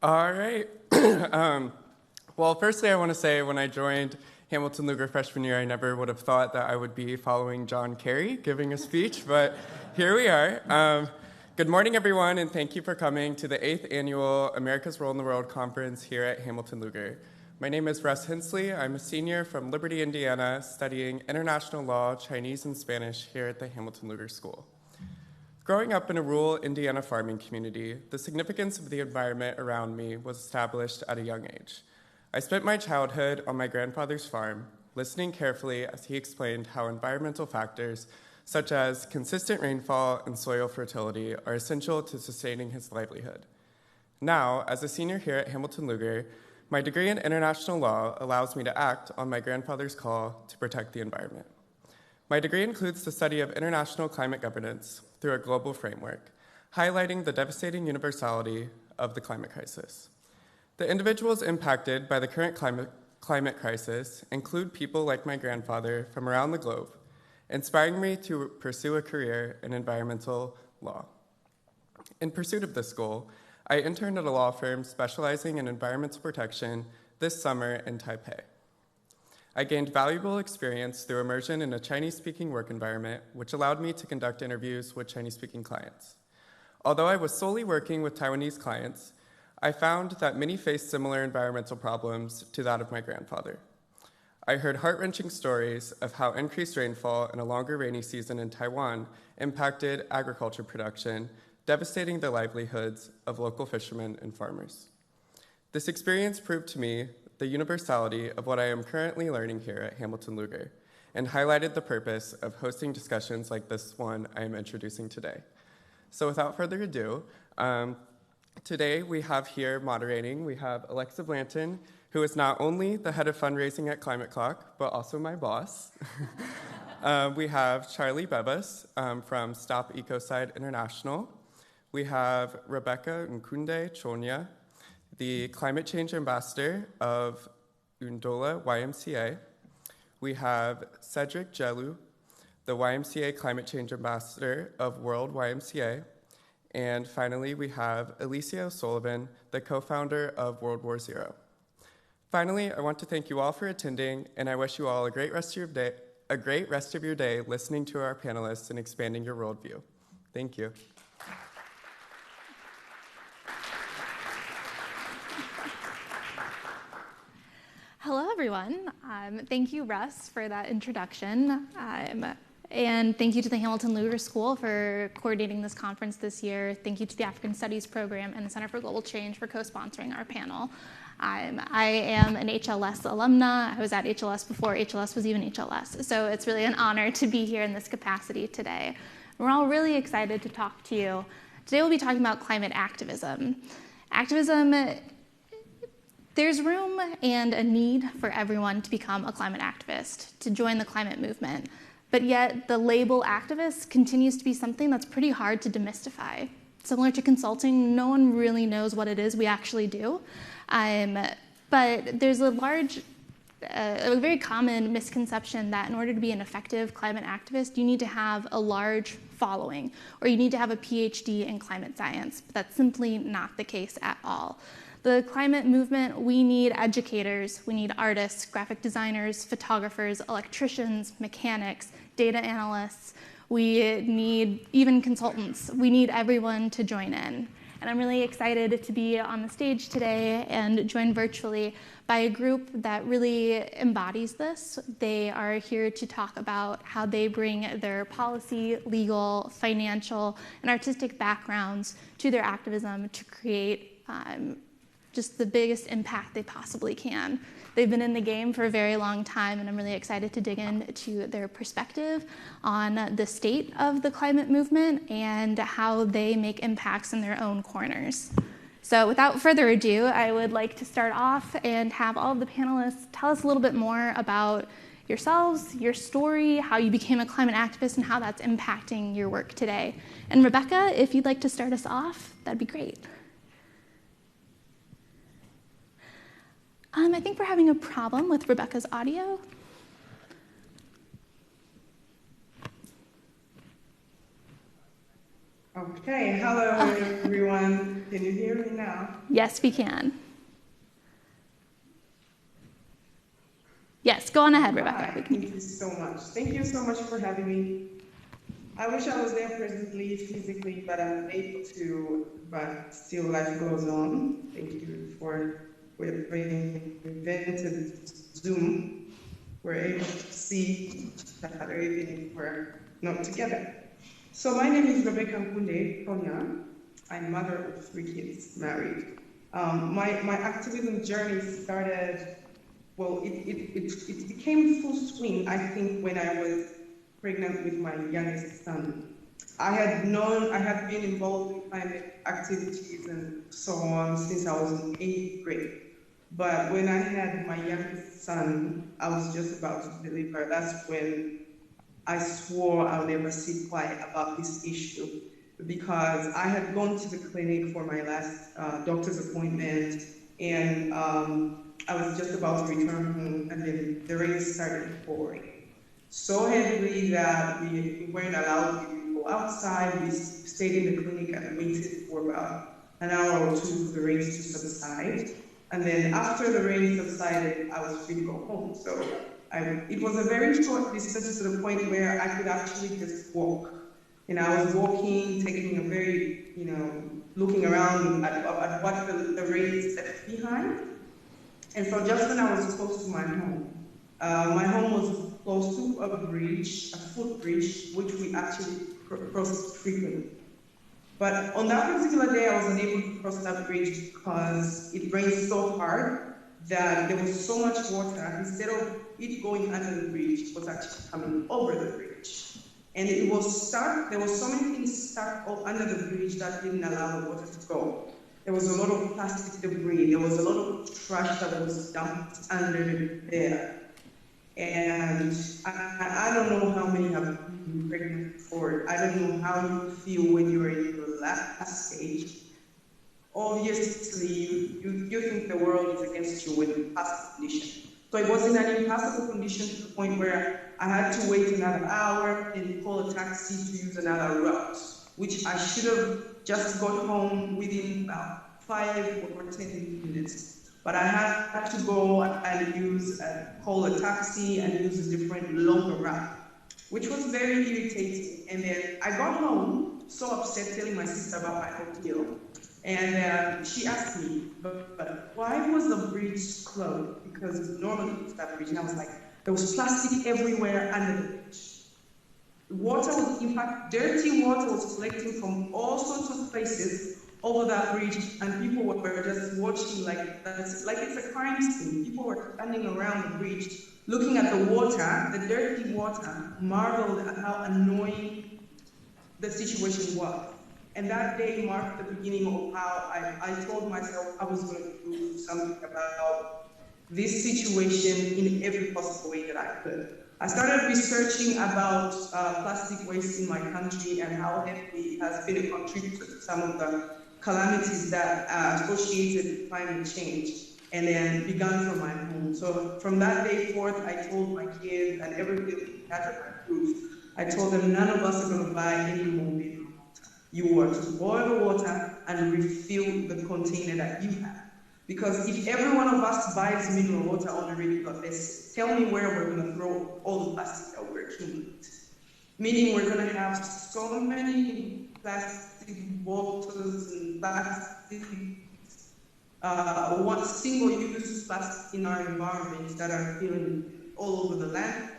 All right. Well, firstly, I want to say when I joined Hamilton Luger freshman year, I never would have thought that I would be following John Kerry giving a speech, but here we are. Good morning, everyone, and thank you for coming to the 8th Annual America's Role in the World Conference here at Hamilton Luger. My name is Russ Hensley. I'm a senior from Liberty, Indiana, studying international law, Chinese, and Spanish here at the Hamilton Luger School. Growing up in a rural Indiana farming community, the significance of the environment around me was established at a young age. I spent my childhood on my grandfather's farm, listening carefully as he explained how environmental factors such as consistent rainfall and soil fertility are essential to sustaining his livelihood. Now, as a senior here at Hamilton Luger, my degree in international law allows me to act on my grandfather's call to protect the environment. My degree includes the study of international climate governance through a global framework, highlighting the devastating universality of the climate crisis. The individuals impacted by the current climate crisis include people like my grandfather from around the globe, inspiring me to pursue a career in environmental law. In pursuit of this goal, I interned at a law firm specializing in environmental protection this summer in Taipei. I gained valuable experience through immersion in a Chinese-speaking work environment, which allowed me to conduct interviews with Chinese-speaking clients. Although I was solely working with Taiwanese clients, I found that many faced similar environmental problems to that of my grandfather. I heard heart-wrenching stories of how increased rainfall and a longer rainy season in Taiwan impacted agriculture production, devastating the livelihoods of local fishermen and farmers. This experience proved to me the universality of what I am currently learning here at Hamilton Luger, and highlighted the purpose of hosting discussions like this one I am introducing today. So without further ado, today we have here moderating, we have Alexa Blanton, who is not only the head of fundraising at Climate Clock, but also my boss. We have Charlie Bebas from Stop Ecocide International. We have Rebecca Nkunde Chonya, the Climate Change Ambassador of Undola YMCA. We have Cedric Gelu, the YMCA Climate Change Ambassador of World YMCA. And finally, we have Alicia O'Sullivan, the co-founder of World War Zero. Finally, I want to thank you all for attending, and I wish you all a great rest of your day listening to our panelists and expanding your worldview. Thank you. Hello, everyone. Thank you, Russ, for that introduction. And thank you to the Hamilton Luger School for coordinating this conference this year. Thank you to the African Studies Program and the Center for Global Change for co-sponsoring our panel. I am an HLS alumna. I was at HLS before HLS was even HLS. So it's really an honor to be here in this capacity today. We're all really excited to talk to you. Today we'll be talking about climate activism. There's room and a need for everyone to become a climate activist, to join the climate movement. But yet the label activist continues to be something that's pretty hard to demystify. Similar to consulting, no one really knows what it is we actually do. But there's a very common misconception that in order to be an effective climate activist, you need to have a large following, or you need to have a PhD in climate science. But that's simply not the case at all. The climate movement, we need educators, we need artists, graphic designers, photographers, electricians, mechanics, data analysts. We need even consultants. We need everyone to join in. And I'm really excited to be on the stage today and joined virtually by a group that really embodies this. They are here to talk about how they bring their policy, legal, financial, and artistic backgrounds to their activism to create just the biggest impact they possibly can. They've been in the game for a very long time, and I'm really excited to dig into their perspective on the state of the climate movement and how they make impacts in their own corners. So without further ado, I would like to start off and have all of the panelists tell us a little bit more about yourselves, your story, how you became a climate activist, and how that's impacting your work today. And Rebecca, if you'd like to start us off, that'd be great. I think we're having a problem with Rebecca's audio. Okay. Okay, hello everyone. Can you hear me now? Yes, we can. Yes, go on ahead, Rebecca. Hi, thank you so much. Thank you so much for having me. I wish I was there presently, physically, but I'm unable to, but still life goes on. Thank you for bringing invented Zoom. We're able to see each other even if we're not together. So my name is Rebecca Nkunde Konya. I'm mother of 3 kids, married. My activism journey started, well, it became full swing, I think, when I was pregnant with my youngest son. I had been involved in climate activities and so on since I was in 8th grade. But when I had my youngest son, I was just about to deliver. That's when I swore I'll never sit quiet about this issue, because I had gone to the clinic for my last doctor's appointment, and I was just about to return home, and then the rain started pouring so heavily that we weren't allowed to go outside. We stayed in the clinic and waited for about an hour or two for the rain to subside. And then after the rain subsided, I was free to go home. So it was a very short distance to the point where I could actually just walk. And I was walking, taking a very, looking around at what the rain left behind. And so just when I was close to my home was close to a bridge, a footbridge, which we actually crossed frequently. But on that particular day, I was unable to cross that bridge because it rained so hard that there was so much water. Instead of it going under the bridge, it was actually coming over the bridge. And it was stuck. There were so many things stuck under the bridge that didn't allow the water to go. There was a lot of plastic debris. There was a lot of trash that was dumped under there. And I don't know how many have been pregnant before. I don't know how you feel when you're in your last stage. Obviously, you think the world is against you with impassable condition. So it was in an impassable condition to the point where I had to wait another hour and call a taxi to use another route, which I should have just got home within about 5 or 10 minutes. But I had to go and call a taxi and use a different longer route, which was very irritating. And then I got home so upset, telling my sister about my ordeal. And she asked me, but why was the bridge closed? Because normally it's that bridge. And I was like, there was plastic everywhere under the bridge. Water was, in fact, dirty water was collecting from all sorts of places over that bridge, and people were just watching like it's a crime scene. People were standing around the bridge, looking at the water, the dirty water, marveled at how annoying the situation was. And that day marked the beginning of how I told myself I was going to do something about this situation in every possible way that I could. I started researching about plastic waste in my country and how heavily it has been a contributor to some of the calamities that are associated with climate change, and then began from my home. So from that day forth, I told my kids and everybody had my group, I told them none of us are going to buy any more mineral water. You are to boil the water and refill the container that you have. Because if every one of us buys mineral water on a regular basis, tell me where we're going to throw all the plastic that we're accumulating. Meaning we're going to have so many plastic bottles and plastic, one single-use plastic in our environment that are filling all over the land.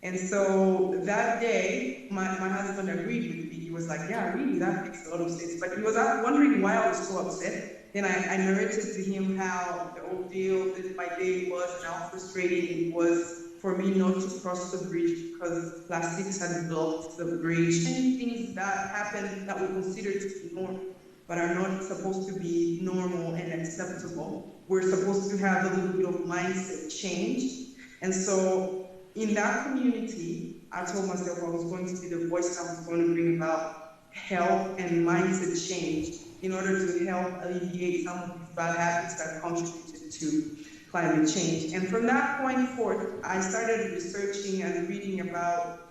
And so that day, my husband agreed with me. He was like, yeah, really, that makes a lot of sense. But he was wondering why I was so upset. Then I narrated to him how the ordeal that my day was and how frustrating it was for me not to cross the bridge because plastics had blocked the bridge. Many things that happened that we consider to be normal, but are not supposed to be normal and acceptable. We're supposed to have a little bit of mindset change. And so in that community, I told myself I was going to be the voice that was going to bring about health and mindset change in order to help alleviate some of these bad habits that contributed to climate change. And from that point forth, I started researching and reading about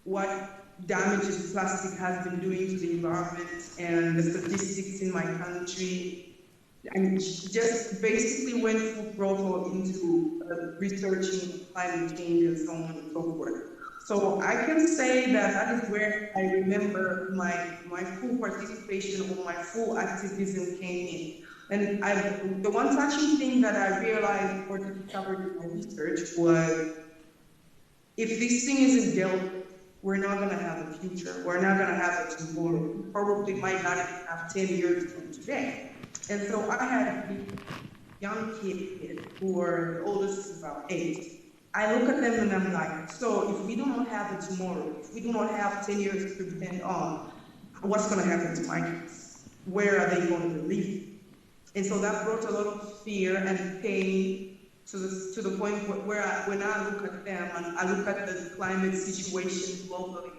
what damages plastic has been doing to the environment and the statistics in my country. And she just basically went full throttle into researching climate change and so on and so forth. So I can say that that is where I remember my full participation or my full activism came in. And the one touching thing that I realized or discovered in my research was, if this thing isn't dealt with, we're not going to have a future. We're not going to have a tomorrow. We probably might not even have 10 years from today. And so I had these young kids who were, the oldest is about 8. I look at them and I'm like, so if we do not have a tomorrow, if we do not have 10 years to depend on, what's going to happen to my kids? Where are they going to live? And so that brought a lot of fear and pain to the point where when I look at them and I look at the climate situation globally,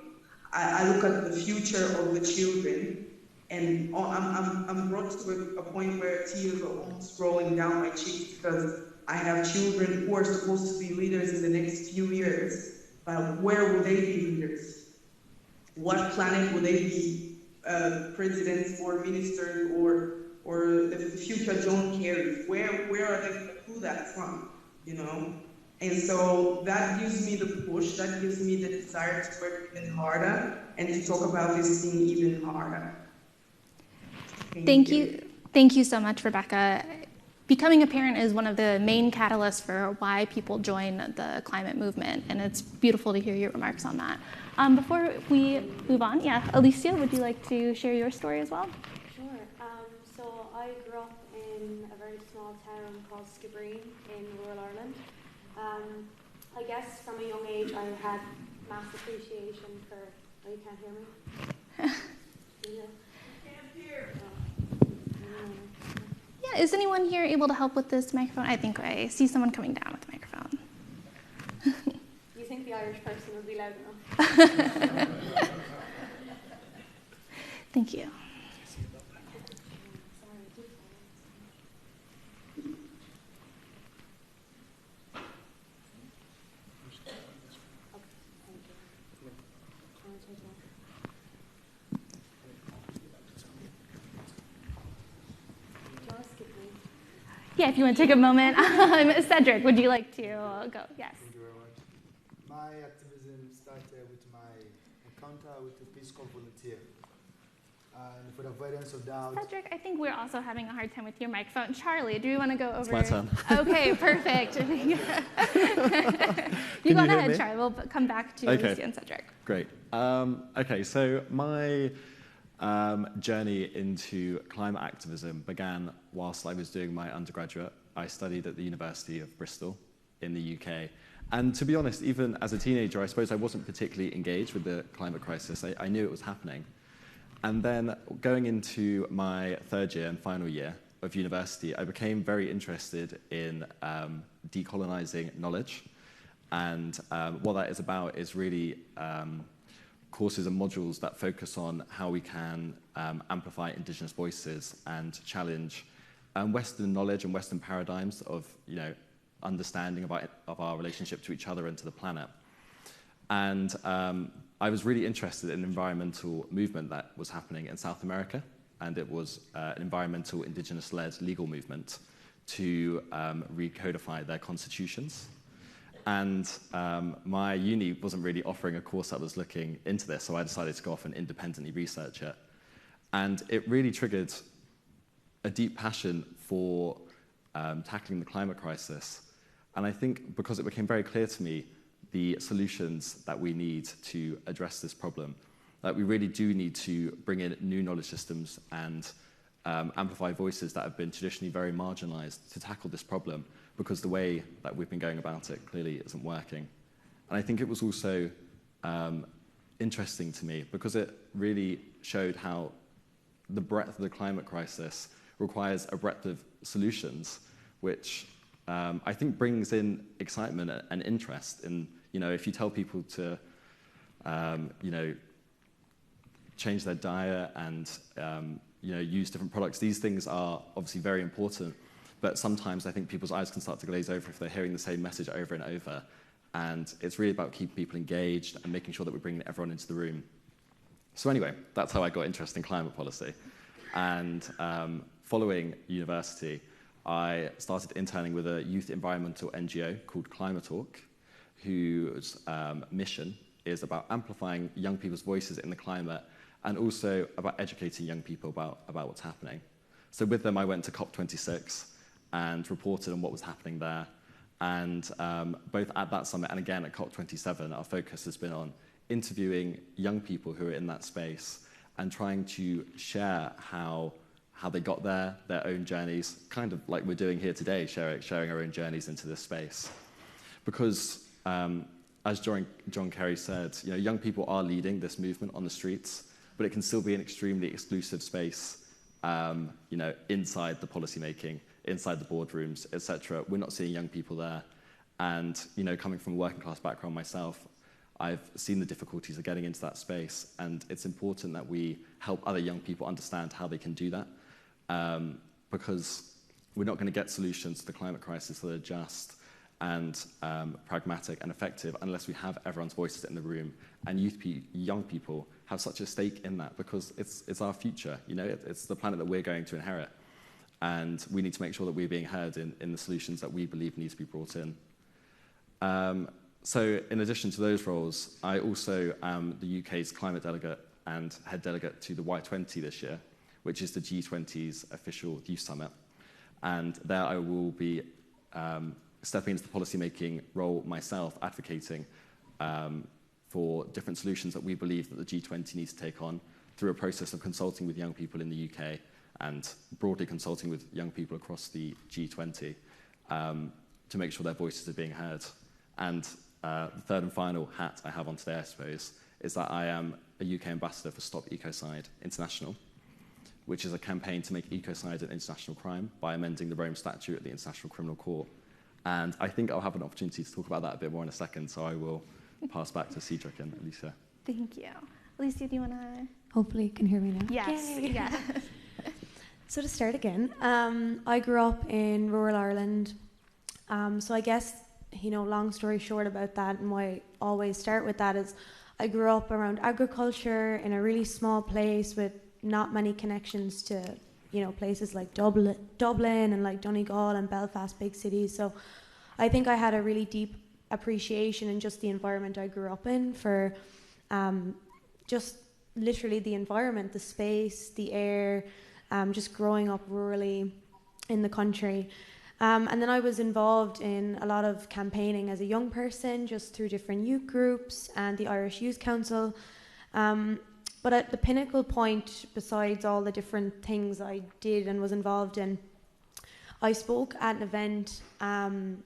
I look at the future of the children, and I'm brought to a point where tears are almost rolling down my cheeks, because I have children who are supposed to be leaders in the next few years, but where will they be leaders? What planet will they be presidents or ministers or the future John Kerry? Where are they going to do that from, you know? And so that gives me the push, that gives me the desire to work even harder and to talk about this thing even harder. Thank you so much, Rebecca. Becoming a parent is one of the main catalysts for why people join the climate movement, and it's beautiful to hear your remarks on that. Before we move on, Alicia, would you like to share your story as well? Sure. So I grew up in a very small town called Skibbereen in rural Ireland. I guess from a young age I had mass appreciation for... Oh, you can't hear me? You can't hear. Yeah, is anyone here able to help with this microphone? I think I see someone coming down with the microphone. You think the Irish person would be loud enough? Thank you. Yeah, if you want to take a moment. Cedric, would you like to go? Yes. Thank you very much. My activism started with my encounter with a Peace Corps volunteer. And for the avoidance of doubt... Cedric, I think we're also having a hard time with your microphone. Charlie, do you want to go over? It's my turn. Okay, perfect. You go ahead, Charlie. We'll come back to Lucia and Cedric. Great. Okay, so my journey into climate activism began whilst I was doing my undergraduate. I studied at the University of Bristol in the UK. And to be honest, even as a teenager, I suppose I wasn't particularly engaged with the climate crisis. I knew it was happening. And then going into my third year and final year of university, I became very interested in decolonizing knowledge. And what that is about is really courses and modules that focus on how we can amplify indigenous voices and challenge Western knowledge and Western paradigms of, understanding of our relationship to each other and to the planet. And I was really interested in an environmental movement that was happening in South America, and it was an environmental indigenous-led legal movement to recodify their constitutions. And my uni wasn't really offering a course that was looking into this, so I decided to go off and independently research it. And it really triggered a deep passion for tackling the climate crisis. And I think because it became very clear to me the solutions that we need to address this problem, that we really do need to bring in new knowledge systems and amplify voices that have been traditionally very marginalized to tackle this problem, because the way that we've been going about it clearly isn't working. And I think it was also interesting to me because it really showed how the breadth of the climate crisis requires a breadth of solutions, which I think brings in excitement and interest in, if you tell people to, change their diet and, use different products, these things are obviously very important. But sometimes I think people's eyes can start to glaze over if they're hearing the same message over and over. And it's really about keeping people engaged and making sure that we're bringing everyone into the room. So anyway, that's how I got interested in climate policy. And following university, I started interning with a youth environmental NGO called Climate Talk, whose mission is about amplifying young people's voices in the climate and also about educating young people about what's happening. So with them, I went to COP26 and reported on what was happening there. And both at that summit and again at COP27, our focus has been on interviewing young people who are in that space and trying to share how they got there, their own journeys, kind of like we're doing here today, sharing our own journeys into this space. Because as John Kerry said, young people are leading this movement on the streets, but it can still be an extremely exclusive space, inside the policy making, inside the boardrooms, etc. We're not seeing young people there. And, coming from a working class background myself, I've seen the difficulties of getting into that space. And it's important that we help other young people understand how they can do that. Because we're not going to get solutions to the climate crisis that are just and pragmatic and effective unless we have everyone's voices in the room. And young people have such a stake in that because it's our future. It's the planet that we're going to inherit. And we need to make sure that we're being heard in the solutions that we believe need to be brought in. So in addition to those roles, I also am the UK's climate delegate and head delegate to the Y20 this year, which is the G20's official youth summit. And there I will be stepping into the policy-making role myself, advocating for different solutions that we believe that the G20 needs to take on through a process of consulting with young people in the UK and broadly consulting with young people across the G20 to make sure their voices are being heard. And the third and final hat I have on today, I suppose, is that I am a UK ambassador for Stop Ecocide International, which is a campaign to make ecocide an international crime by amending the Rome Statute at the International Criminal Court. And I think I'll have an opportunity to talk about that a bit more in a second, so I will pass back to Cedric and Alicia. Thank you. Alicia, do you want to? Hopefully you can hear me now. Yes. Yay. Yeah. So to start again, I grew up in rural Ireland. So I guess, long story short about that and why I always start with that is I grew up around agriculture in a really small place with not many connections to, places like Dublin and like Donegal and Belfast, big cities. So I think I had a really deep appreciation in just the environment I grew up in for just literally the environment, the space, the air, just growing up rurally in the country. And then I was involved in a lot of campaigning as a young person, just through different youth groups and the Irish Youth Council. But at the pinnacle point, besides all the different things I did and was involved in, I spoke at an event, and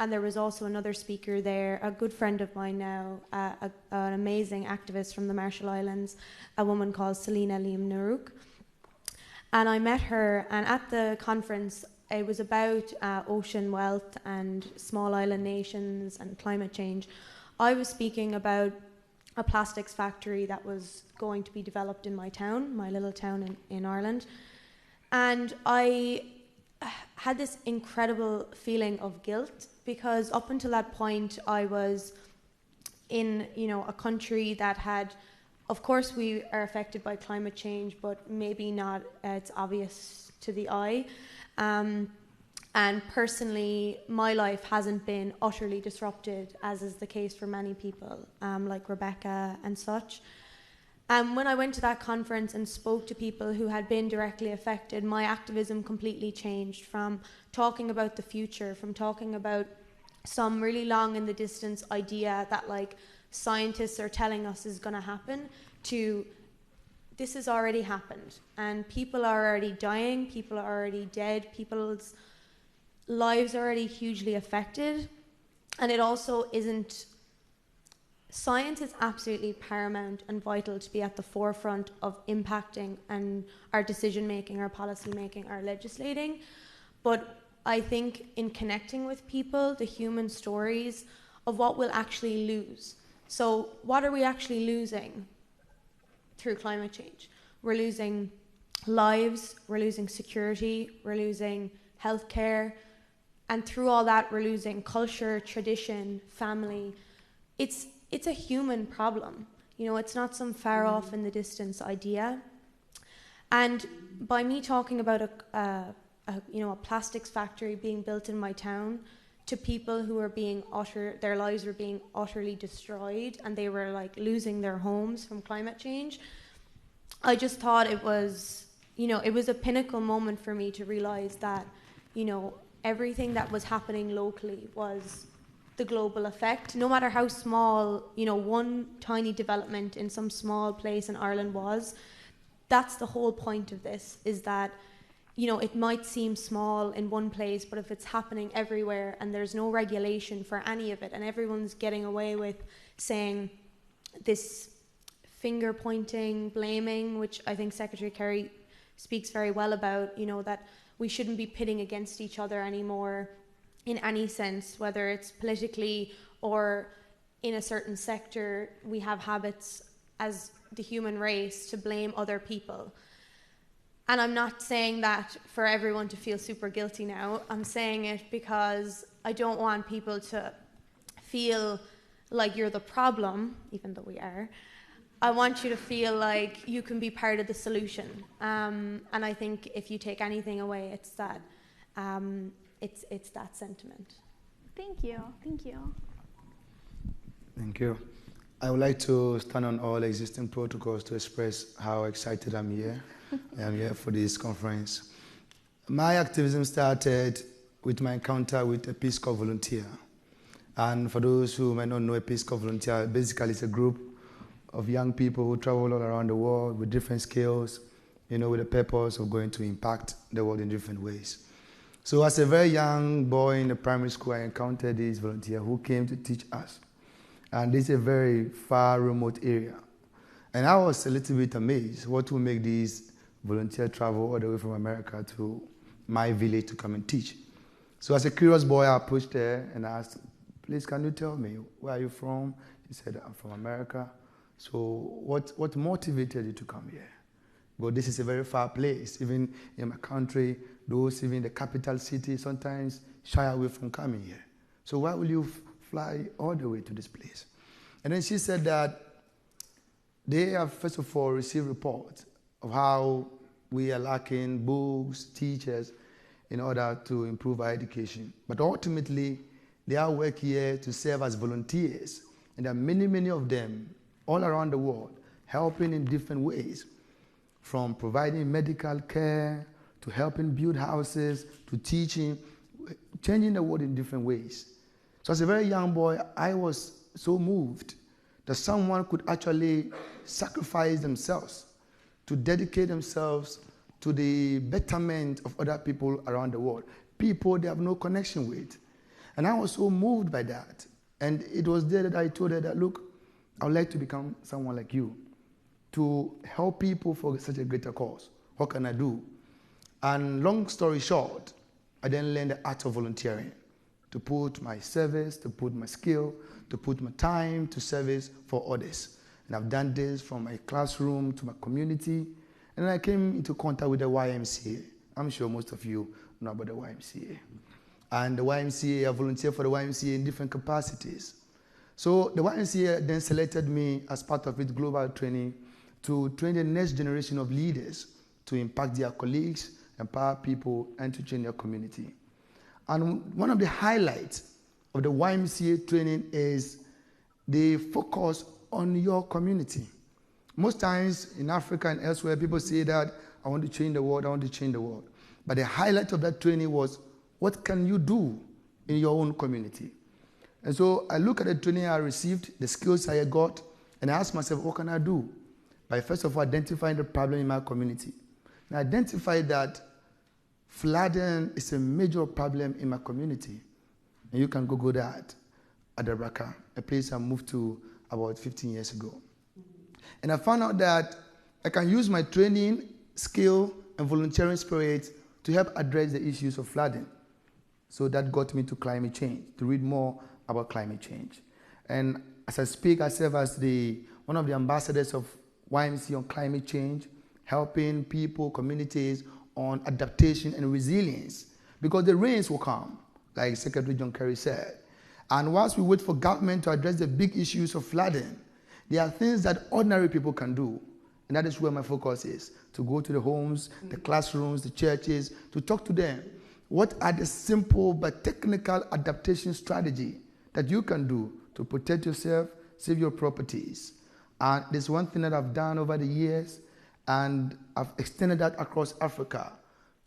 there was also another speaker there, a good friend of mine now, an amazing activist from the Marshall Islands, a woman called Selina Liam Narouk. And I met her, and at the conference, it was about ocean wealth and small island nations and climate change. I was speaking about a plastics factory that was going to be developed in my town, my little town in Ireland. And I had this incredible feeling of guilt because up until that point I was in, a country that had, of course we are affected by climate change, but maybe not it's obvious to the eye. And personally, my life hasn't been utterly disrupted, as is the case for many people, like Rebecca and such. When I went to that conference and spoke to people who had been directly affected, my activism completely changed from talking about the future, from talking about some really long in the distance idea that like scientists are telling us is going to happen, to this has already happened, and people are already dying, people are already dead, people's lives are already hugely affected. And it also isn't, science is absolutely paramount and vital to be at the forefront of impacting and our decision making, our policy making, our legislating. But I think in connecting with people, the human stories of what we'll actually lose. So what are we actually losing through climate change? We're losing lives, we're losing security, we're losing healthcare, And through all that, we're losing culture, tradition, family. It's a human problem. You know, it's not some far off in the distance idea. And by me talking about a plastics factory being built in my town, to people who are their lives were being utterly destroyed, and they were like losing their homes from climate change, I just thought it was a pinnacle moment for me to realize that, everything that was happening locally was the global effect. No matter how small, one tiny development in some small place in Ireland was, that's the whole point of this, is that, it might seem small in one place, but if it's happening everywhere and there's no regulation for any of it, and everyone's getting away with saying this finger pointing, blaming, which I think Secretary Kerry speaks very well about, that we shouldn't be pitting against each other anymore in any sense, whether it's politically or in a certain sector. We have habits as the human race to blame other people. And I'm not saying that for everyone to feel super guilty now. I'm saying it because I don't want people to feel like you're the problem, even though we are. I want you to feel like you can be part of the solution. And I think if you take anything away, it's that it's that sentiment. Thank you. Thank you. Thank you. I would like to stand on all existing protocols to express how excited I'm here. I am here for this conference. My activism started with my encounter with a Peace Corps volunteer. And for those who may not know a Peace Corps volunteer, basically it's a group of young people who travel all around the world with different skills, with the purpose of going to impact the world in different ways. So as a very young boy in the primary school, I encountered this volunteer who came to teach us. And this is a very far, remote area. And I was a little bit amazed what will make these volunteers travel all the way from America to my village to come and teach. So as a curious boy, I approached her and asked, please, can you tell me, where are you from? He said, I'm from America. So what motivated you to come here? But this is a very far place. Even in my country, those even in the capital city sometimes shy away from coming here. So why will you fly all the way to this place? And then she said that they have, first of all, received reports of how we are lacking books, teachers, in order to improve our education. But ultimately, they are working here to serve as volunteers. And there are many, many of them all around the world, helping in different ways, from providing medical care, to helping build houses, to teaching, changing the world in different ways. So as a very young boy, I was so moved that someone could actually sacrifice themselves to dedicate themselves to the betterment of other people around the world, people they have no connection with. And I was so moved by that. And it was there that I told her that, look, I would like to become someone like you, to help people for such a greater cause. What can I do? And long story short, I then learned the art of volunteering, to put my service, to put my skill, to put my time to service for others. And I've done this from my classroom to my community. And then I came into contact with the YMCA. I'm sure most of you know about the YMCA. And the YMCA, I volunteer for the YMCA in different capacities. So the YMCA then selected me as part of its global training to train the next generation of leaders to impact their colleagues, empower people, and to change their community. And one of the highlights of the YMCA training is the focus on your community. Most times in Africa and elsewhere, people say that I want to change the world, I want to change the world. But the highlight of that training was, what can you do in your own community? And so I look at the training I received, the skills I got, and I ask myself, what can I do? By first of all identifying the problem in my community. And I identified that flooding is a major problem in my community. And you can Google that, Adabraka, a place I moved to about 15 years ago. And I found out that I can use my training, skill, and volunteering spirit to help address the issues of flooding. So that got me to climate change, to read more about climate change. And as I speak, I serve as one of the ambassadors of YMCA on climate change, helping people, communities on adaptation and resilience. Because the rains will come, like Secretary John Kerry said. And whilst we wait for government to address the big issues of flooding, there are things that ordinary people can do. And that is where my focus is, to go to the homes, the classrooms, the churches, to talk to them. What are the simple but technical adaptation strategy that you can do to protect yourself, save your properties? And there's one thing that I've done over the years, and I've extended that across Africa,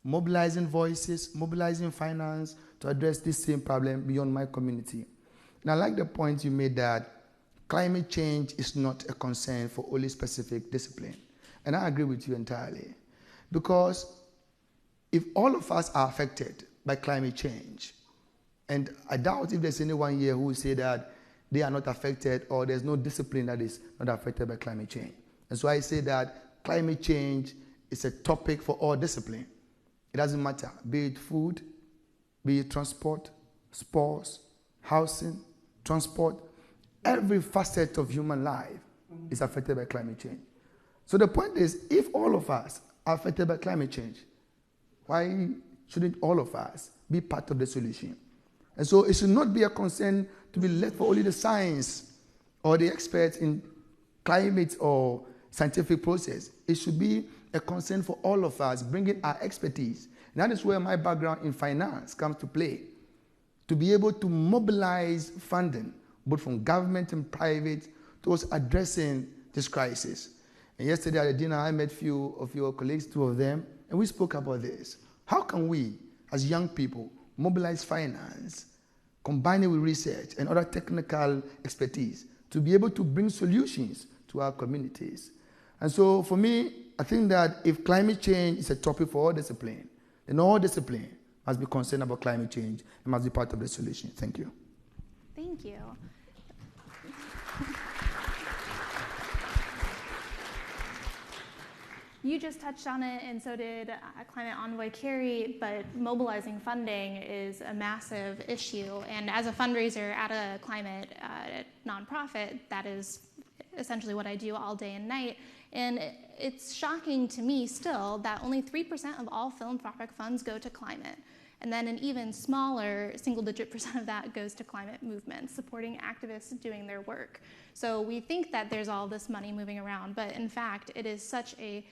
mobilizing voices, mobilizing finance to address this same problem beyond my community. And I like the point you made that climate change is not a concern for only specific discipline. And I agree with you entirely. Because if all of us are affected by climate change, and I doubt if there's anyone here who will say that they are not affected or there's no discipline that is not affected by climate change. And so I say that climate change is a topic for all discipline. It doesn't matter, be it food, be it transport, sports, housing, transport. Every facet of human life is affected by climate change. So the point is, if all of us are affected by climate change, why shouldn't all of us be part of the solution? And so it should not be a concern to be left for only the science or the experts in climate or scientific process. It should be a concern for all of us, bringing our expertise. And that is where my background in finance comes to play, to be able to mobilize funding, both from government and private, towards addressing this crisis. And yesterday at the dinner, I met a few of your colleagues, two of them, and we spoke about this. How can we, as young people, mobilize finance, combine it with research and other technical expertise to be able to bring solutions to our communities? And so for me, I think that if climate change is a topic for all discipline, then all discipline must be concerned about climate change and must be part of the solution. Thank you. Thank you. You just touched on it, and so did Climate Envoy Kerry, but mobilizing funding is a massive issue. And as a fundraiser at a climate nonprofit, that is essentially what I do all day and night. And it's shocking to me still that only 3% of all philanthropic funds go to climate. And then an even smaller single-digit % of that goes to climate movements, supporting activists doing their work. So we think that there's all this money moving around, but in fact, it is such a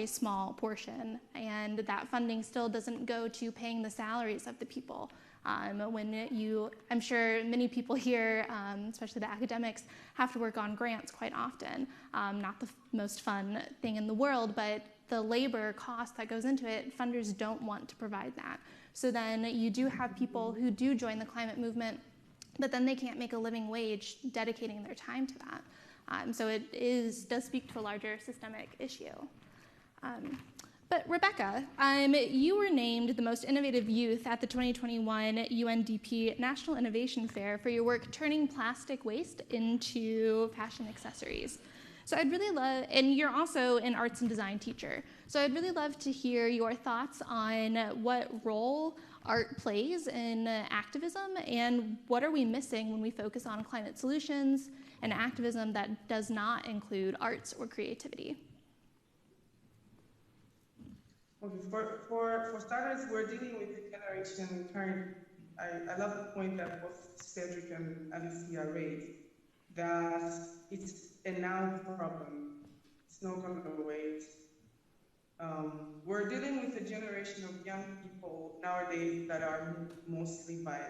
small portion, and that funding still doesn't go to paying the salaries of the people. I'm sure many people here, especially the academics, have to work on grants quite often. Not the most fun thing in the world, but the labor cost that goes into it, funders don't want to provide that. So then you do have people who do join the climate movement, but then they can't make a living wage dedicating their time to that. So it does speak to a larger systemic issue. But Rebecca, you were named the most innovative youth at the 2021 UNDP National Innovation Fair for your work turning plastic waste into fashion accessories. So I'd really love, and you're also an arts and design teacher, so I'd really love to hear your thoughts on what role art plays in activism, and what are we missing when we focus on climate solutions and activism that does not include arts or creativity. Okay, for starters, we're dealing with a generation current. I love the point that both Cedric and Alicia raised, that it's a now problem. It's not going to wait. We're dealing with a generation of young people nowadays that are moved mostly by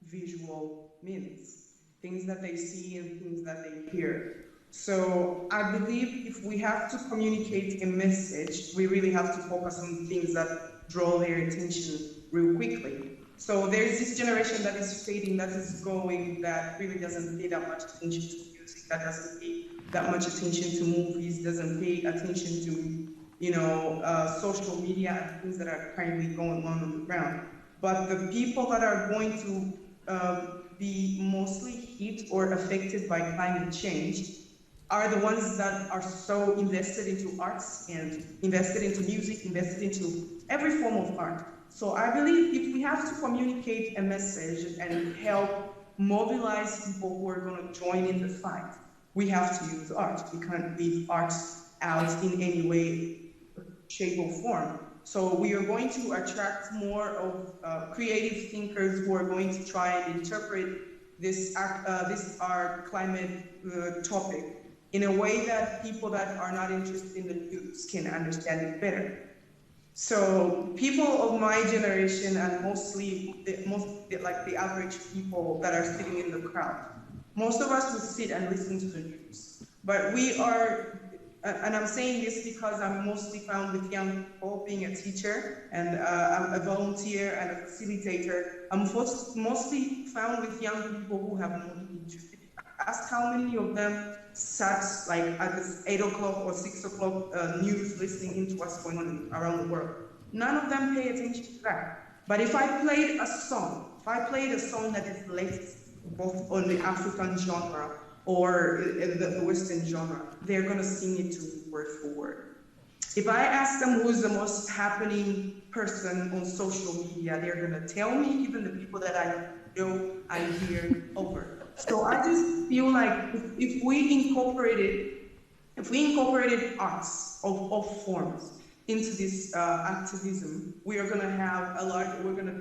visual means, things that they see and things that they hear. So I believe if we have to communicate a message, we really have to focus on things that draw their attention real quickly. So there's this generation that is fading, that is going, that really doesn't pay that much attention to music, that doesn't pay that much attention to movies, doesn't pay attention to, social media and things that are currently going on the ground. But the people that are going to be mostly hit or affected by climate change are the ones that are so invested into arts and invested into music, invested into every form of art. So I believe if we have to communicate a message and help mobilize people who are going to join in the fight, we have to use art. We can't leave art out in any way, shape, or form. So we are going to attract more of creative thinkers who are going to try and interpret this our climate topic in a way that people that are not interested in the news can understand it better. So people of my generation, and mostly the average people that are sitting in the crowd, most of us would sit and listen to the news. But we are, and I'm saying this because I'm mostly found with young people, being a teacher, and I'm a volunteer and a facilitator. I'm mostly found with young people who have no interest. Ask how many of them sat like at this 8 o'clock or 6 o'clock news listening into what's going on around the world. None of them pay attention to that. But if I played a song that is latest, both on the African genre or the Western genre, they're gonna sing it to word for word. If I ask them who's the most happening person on social media, they're gonna tell me, even the people that I know I hear over. So I just feel like if we incorporated arts of all forms into this activism, we're gonna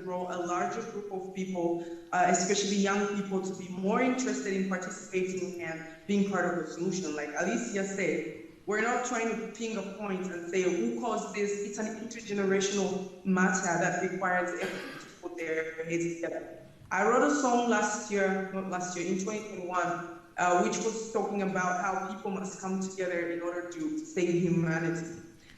grow a larger group of people, especially young people, to be more interested in participating and being part of the solution. Like Alicia said, we're not trying to ping a point and say who caused this. It's an intergenerational matter that requires everyone to put their heads together. I wrote a song in 2021, which was talking about how people must come together in order to save humanity.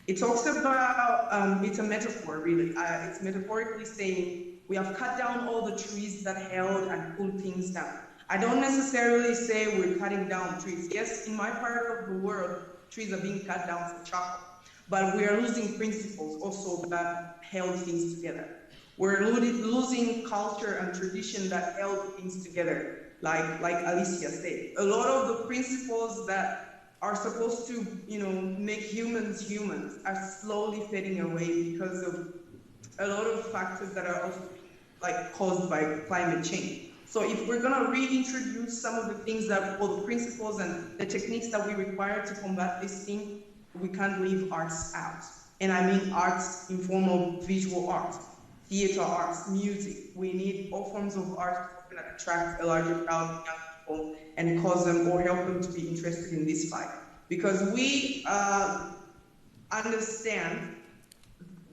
It talks about, it's a metaphor really. It's metaphorically saying we have cut down all the trees that held and pulled things down. I don't necessarily say we're cutting down trees. Yes, in my part of the world, trees are being cut down for charcoal, but we are losing principles also that held things together. We're losing culture and tradition that held things together, like Alicia said. A lot of the principles that are supposed to, make humans are slowly fading away because of a lot of factors that are also caused by climate change. So if we're gonna reintroduce some of the things the principles and the techniques that we require to combat this thing, we can't leave arts out. And I mean arts in form of visual art, theater arts, music. We need all forms of art to attract a larger crowd of young people and cause them or help them to be interested in this fight. Because we understand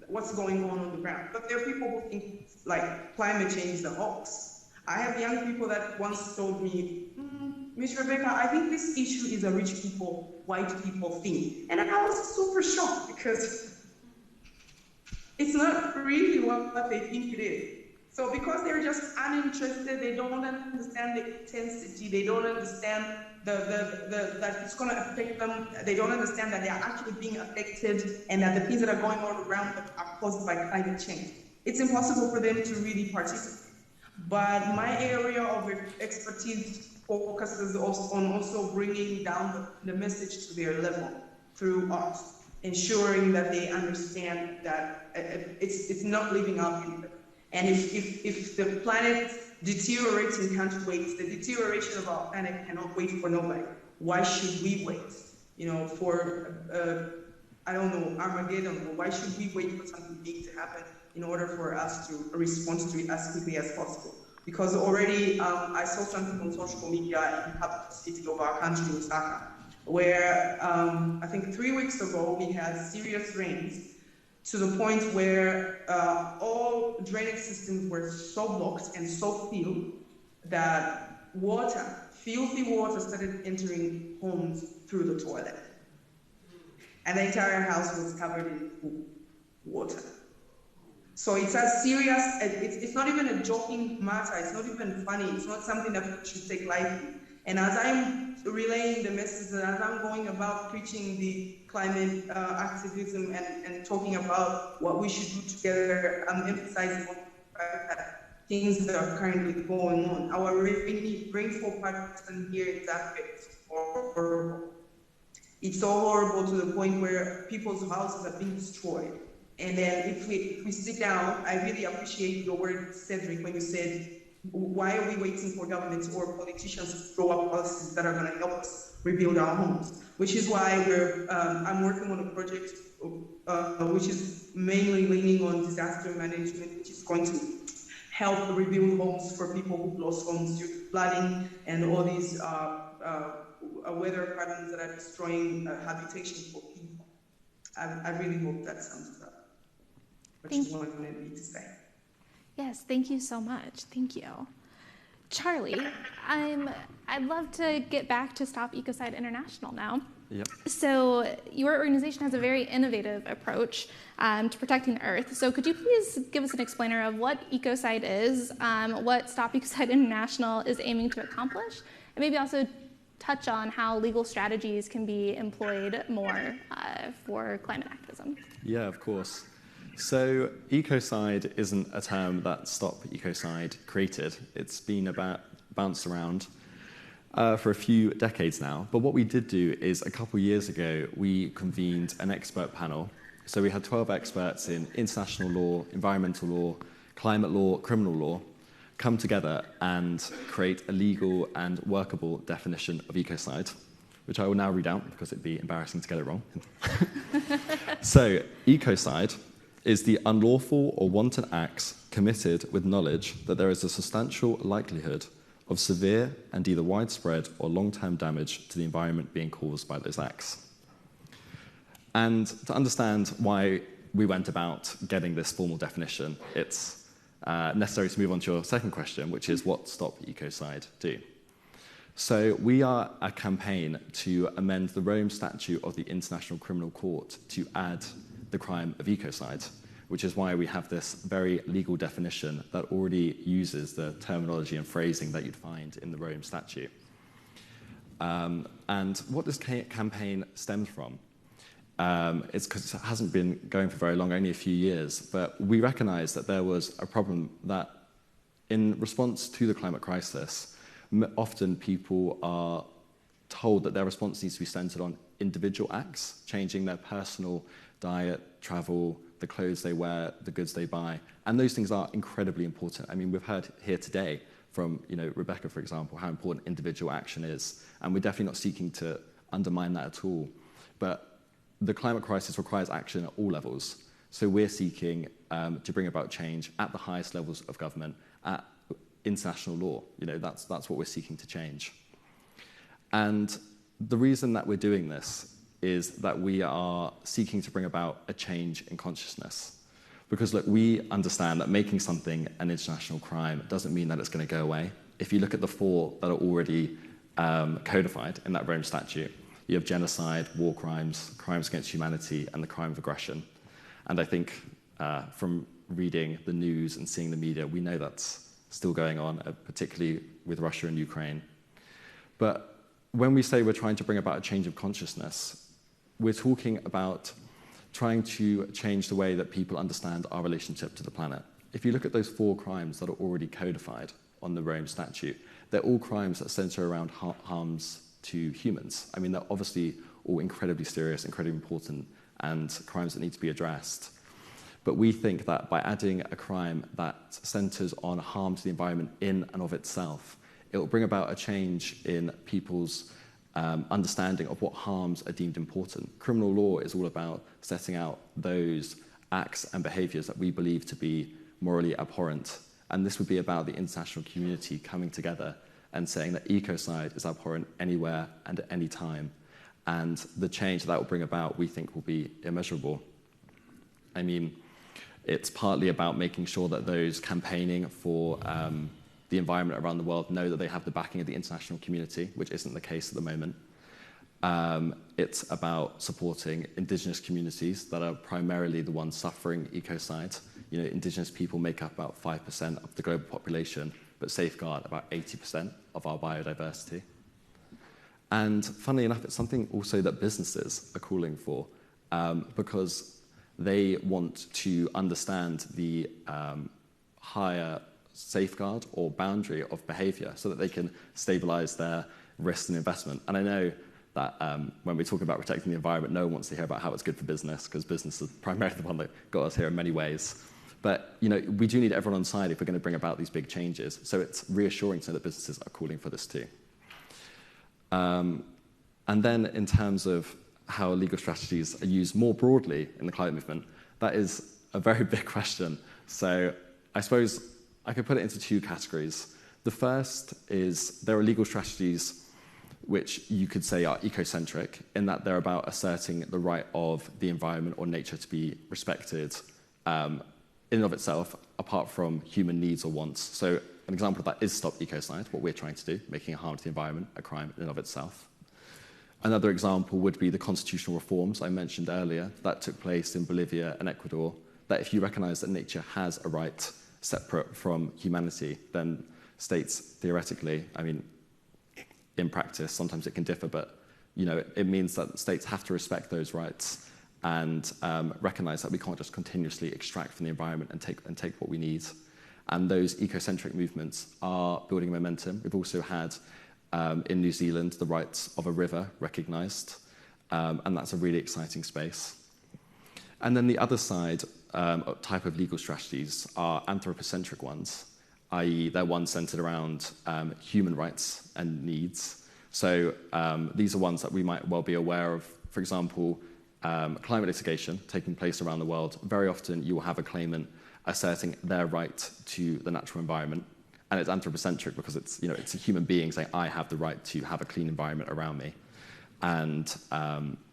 what's going on the ground. But there are people who think climate change is a hoax. I have young people that once told me, Miss Rebecca, I think this issue is a rich people, white people thing. And I was super shocked because it's not really what they think it is. So because they're just uninterested, they don't understand the intensity, they don't understand that it's going to affect them, they don't understand that they are actually being affected and that the things that are going on around them are caused by climate change. It's impossible for them to really participate. But my area of expertise focuses on also bringing down the message to their level through art, ensuring that they understand that it's not living up in them. And if the planet deteriorating can't wait, the deterioration of our planet cannot wait for nobody. Why should we wait? For Armageddon, why should we wait for something big to happen in order for us to respond to it as quickly as possible? Because already I saw something on social media in the capital city of our country, Lusaka, where I think 3 weeks ago we had serious rains to the point where all drainage systems were so blocked and so filled that filthy water started entering homes through the toilet. And the entire house was covered in water. So it's as serious, it's not even a joking matter, it's not even funny, it's not something that we should take lightly. And as I'm relaying the message and as I'm going about preaching the climate activism and talking about what we should do together, I'm emphasizing things that are currently going on. Our rainfall pattern here in Zambia is horrible. It's so horrible to the point where people's houses are being destroyed. And then if we sit down, I really appreciate your word, Cedric, when you said why are we waiting for governments or politicians to throw up policies that are going to help us rebuild our homes? Which is why I'm working on a project which is mainly leaning on disaster management, which is going to help rebuild homes for people who've lost homes due to flooding and all these weather patterns that are destroying habitation for people. I really hope that sums up what you wanted me to say. Yes, thank you so much. Thank you. Charlie, I'd love to get back to Stop Ecocide International now. Yep. So your organization has a very innovative approach to protecting the Earth. So could you please give us an explainer of what Ecocide is, what Stop Ecocide International is aiming to accomplish, and maybe also touch on how legal strategies can be employed more for climate activism? Yeah, of course. So ecocide isn't a term that Stop Ecocide created. It's been bounced around for a few decades now. But what we did do is a couple of years ago, we convened an expert panel. So we had 12 experts in international law, environmental law, climate law, criminal law, come together and create a legal and workable definition of ecocide, which I will now read out because it'd be embarrassing to get it wrong. So ecocide is the unlawful or wanton acts committed with knowledge that there is a substantial likelihood of severe and either widespread or long-term damage to the environment being caused by those acts. And to understand why we went about getting this formal definition, it's necessary to move on to your second question, which is what Stop Ecocide do? So we are a campaign to amend the Rome Statute of the International Criminal Court to add the crime of ecocide, which is why we have this very legal definition that already uses the terminology and phrasing that you'd find in the Rome Statute. And what this campaign stems from, it's because it hasn't been going for very long, only a few years, but we recognized that there was a problem that in response to the climate crisis, often people are told that their response needs to be centered on individual acts, changing their personal diet, travel, the clothes they wear, the goods they buy. And those things are incredibly important. I mean, we've heard here today from Rebecca, for example, how important individual action is. And we're definitely not seeking to undermine that at all. But the climate crisis requires action at all levels. So we're seeking to bring about change at the highest levels of government, at international law. That's what we're seeking to change. And the reason that we're doing this is that we are seeking to bring about a change in consciousness. Because, look, we understand that making something an international crime doesn't mean that it's going to go away. If you look at the four that are already codified in that Rome Statute, you have genocide, war crimes, crimes against humanity, and the crime of aggression. And I think from reading the news and seeing the media, we know that's still going on, particularly with Russia and Ukraine. But when we say we're trying to bring about a change of consciousness, we're talking about trying to change the way that people understand our relationship to the planet. If you look at those four crimes that are already codified on the Rome Statute, they're all crimes that center around harms to humans. I mean, they're obviously all incredibly serious, incredibly important, and crimes that need to be addressed. But we think that by adding a crime that centers on harm to the environment in and of itself, it will bring about a change in people's understanding of what harms are deemed important. Criminal law is all about setting out those acts and behaviors that we believe to be morally abhorrent. And this would be about the international community coming together and saying that ecocide is abhorrent anywhere and at any time. And the change that will bring about, we think, will be immeasurable. I mean, it's partly about making sure that those campaigning for the environment around the world know that they have the backing of the international community, which isn't the case at the moment. It's about supporting indigenous communities that are primarily the ones suffering ecocide. Indigenous people make up about 5% of the global population, but safeguard about 80% of our biodiversity. And funnily enough, it's something also that businesses are calling for, because they want to understand the higher safeguard or boundary of behavior so that they can stabilize their risks and investment. And I know that when we're talking about protecting the environment, no one wants to hear about how it's good for business, because business is primarily the one that got us here in many ways. But we do need everyone on side if we're going to bring about these big changes. So it's reassuring to know that businesses are calling for this too. And then in terms of how legal strategies are used more broadly in the climate movement, that is a very big question. So I suppose I could put it into two categories. The first is there are legal strategies which you could say are ecocentric, in that they're about asserting the right of the environment or nature to be respected in and of itself, apart from human needs or wants. So an example of that is Stop Ecocide, what we're trying to do, making a harm to the environment a crime in and of itself. Another example would be the constitutional reforms I mentioned earlier that took place in Bolivia and Ecuador, that if you recognize that nature has a right separate from humanity, then states theoretically, in practice, sometimes it can differ, but it means that states have to respect those rights and recognize that we can't just continuously extract from the environment and take what we need. And those ecocentric movements are building momentum. We've also had in New Zealand the rights of a river recognized, and that's a really exciting space. And then the other side type of legal strategies are anthropocentric ones, i.e. they're ones centered around human rights and needs. So these are ones that we might well be aware of. For example, climate litigation taking place around the world. Very often you will have a claimant asserting their right to the natural environment. And it's anthropocentric because it's a human being saying, I have the right to have a clean environment around me. And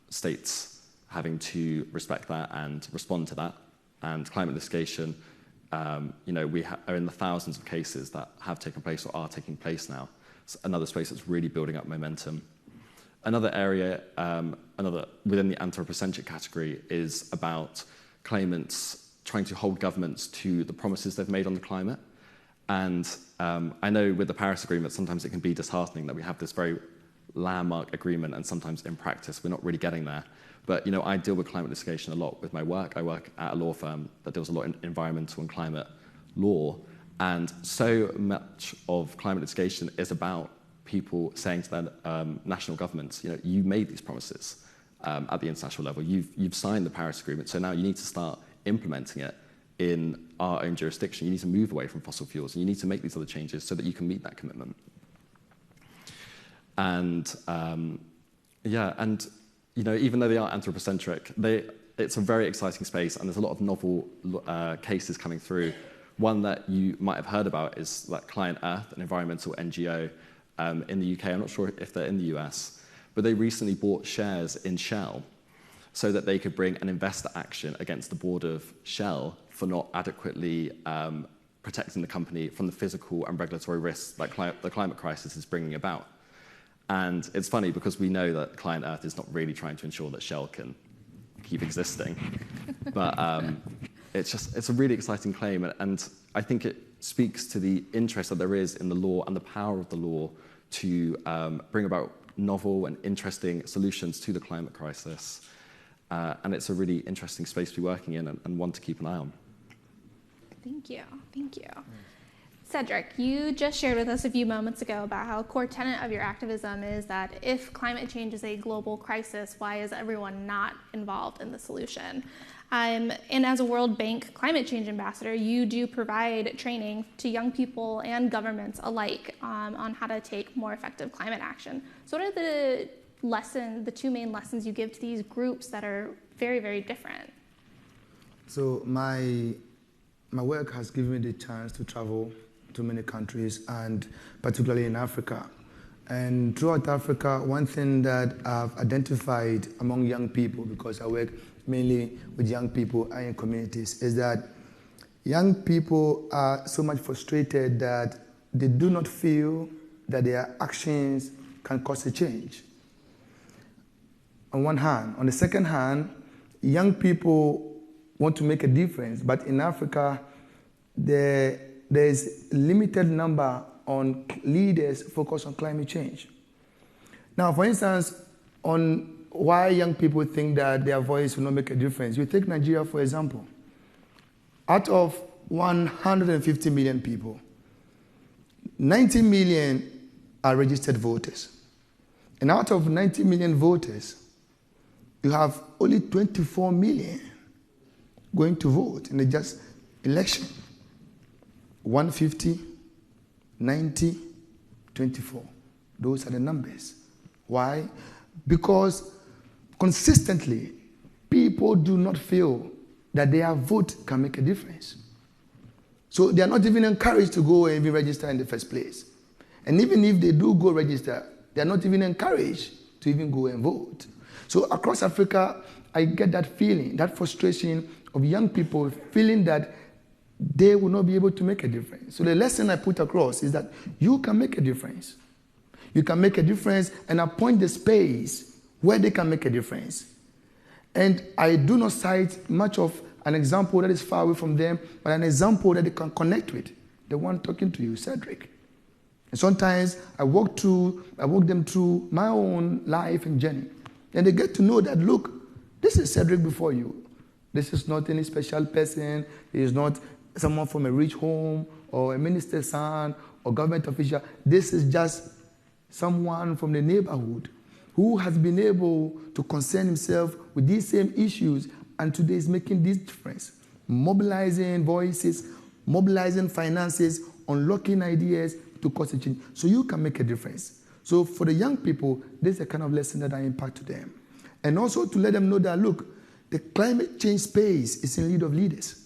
states having to respect that and respond to that. And climate litigation, we are in the thousands of cases that have taken place or are taking place now. It's another space that's really building up momentum. Another area, within the anthropocentric category, is about claimants trying to hold governments to the promises they've made on the climate. And I know with the Paris Agreement, sometimes it can be disheartening that we have this very landmark agreement, and sometimes in practice we're not really getting there. But I deal with climate litigation a lot with my work. I work at a law firm that deals a lot in environmental and climate law, and so much of climate litigation is about people saying to their national governments, you made these promises at the international level. You've signed the Paris Agreement, so now you need to start implementing it in our own jurisdiction. You need to move away from fossil fuels, and you need to make these other changes so that you can meet that commitment. And even though they are anthropocentric, it's a very exciting space, and there's a lot of novel cases coming through. One that you might have heard about is like Client Earth, an environmental NGO in the UK. I'm not sure if they're in the US, but they recently bought shares in Shell so that they could bring an investor action against the board of Shell for not adequately protecting the company from the physical and regulatory risks that the climate crisis is bringing about. And it's funny because we know that Client Earth is not really trying to ensure that Shell can keep existing. But it's a really exciting claim, and I think it speaks to the interest that there is in the law and the power of the law to bring about novel and interesting solutions to the climate crisis. And it's a really interesting space to be working in, and one to keep an eye on. Thank you. Cedric, you just shared with us a few moments ago about how a core tenet of your activism is that if climate change is a global crisis, why is everyone not involved in the solution? And as a World Bank climate change ambassador, you do provide training to young people and governments alike on how to take more effective climate action. So what are the two main lessons you give to these groups that are very, very different? So my work has given me the chance to travel to many countries, and particularly in Africa. And throughout Africa, one thing that I've identified among young people, because I work mainly with young people and in communities, is that young people are so much frustrated that they do not feel that their actions can cause a change. On one hand. On the second hand, young people want to make a difference, but in Africa, there's a limited number on leaders focused on climate change. Now, for instance, on why young people think that their voice will not make a difference, you take Nigeria, for example. Out of 150 million people, 90 million are registered voters. And out of 90 million voters, you have only 24 million going to vote in election. 150, 90, 24. Those are the numbers. Why? Because consistently, people do not feel that their vote can make a difference. So they are not even encouraged to go and even register in the first place. And even if they do go register, they are not even encouraged to even go and vote. So across Africa, I get that feeling, that frustration of young people feeling that they will not be able to make a difference. So the lesson I put across is that you can make a difference. You can make a difference and appoint the space where they can make a difference. And I do not cite much of an example that is far away from them, but an example that they can connect with. The one talking to you, Cedric. And sometimes I walk them through my own life and journey. And they get to know that, look, this is Cedric before you. This is not any special person. He is not someone from a rich home or a minister's son or government official. This is just someone from the neighborhood who has been able to concern himself with these same issues and today is making this difference. Mobilizing voices, mobilizing finances, unlocking ideas to cause a change. So you can make a difference. So for the young people, this is the kind of lesson that I impart to them. And also to let them know that, look, the climate change space is in need of leaders.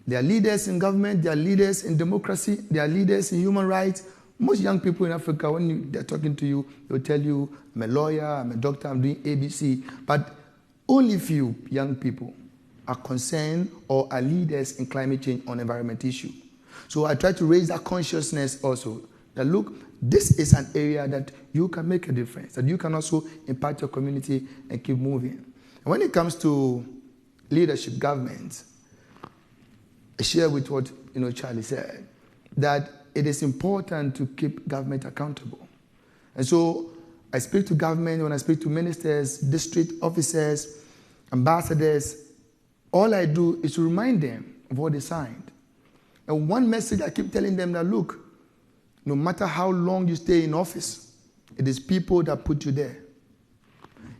There are leaders in government, there are leaders in democracy, there are leaders in human rights. Most young people in Africa, when they're talking to you, they'll tell you, I'm a lawyer, I'm a doctor, I'm doing ABC. But only few young people are concerned or are leaders in climate change on environment issue. So I try to raise that consciousness also, that look, this is an area that you can make a difference, that you can also impact your community and keep moving. And when it comes to leadership, government, I share with what Charlie said, that it is important to keep government accountable. And so I speak to government, when I speak to ministers, district officers, ambassadors, all I do is to remind them of what they signed. And one message I keep telling them that, look, no matter how long you stay in office, it is people that put you there.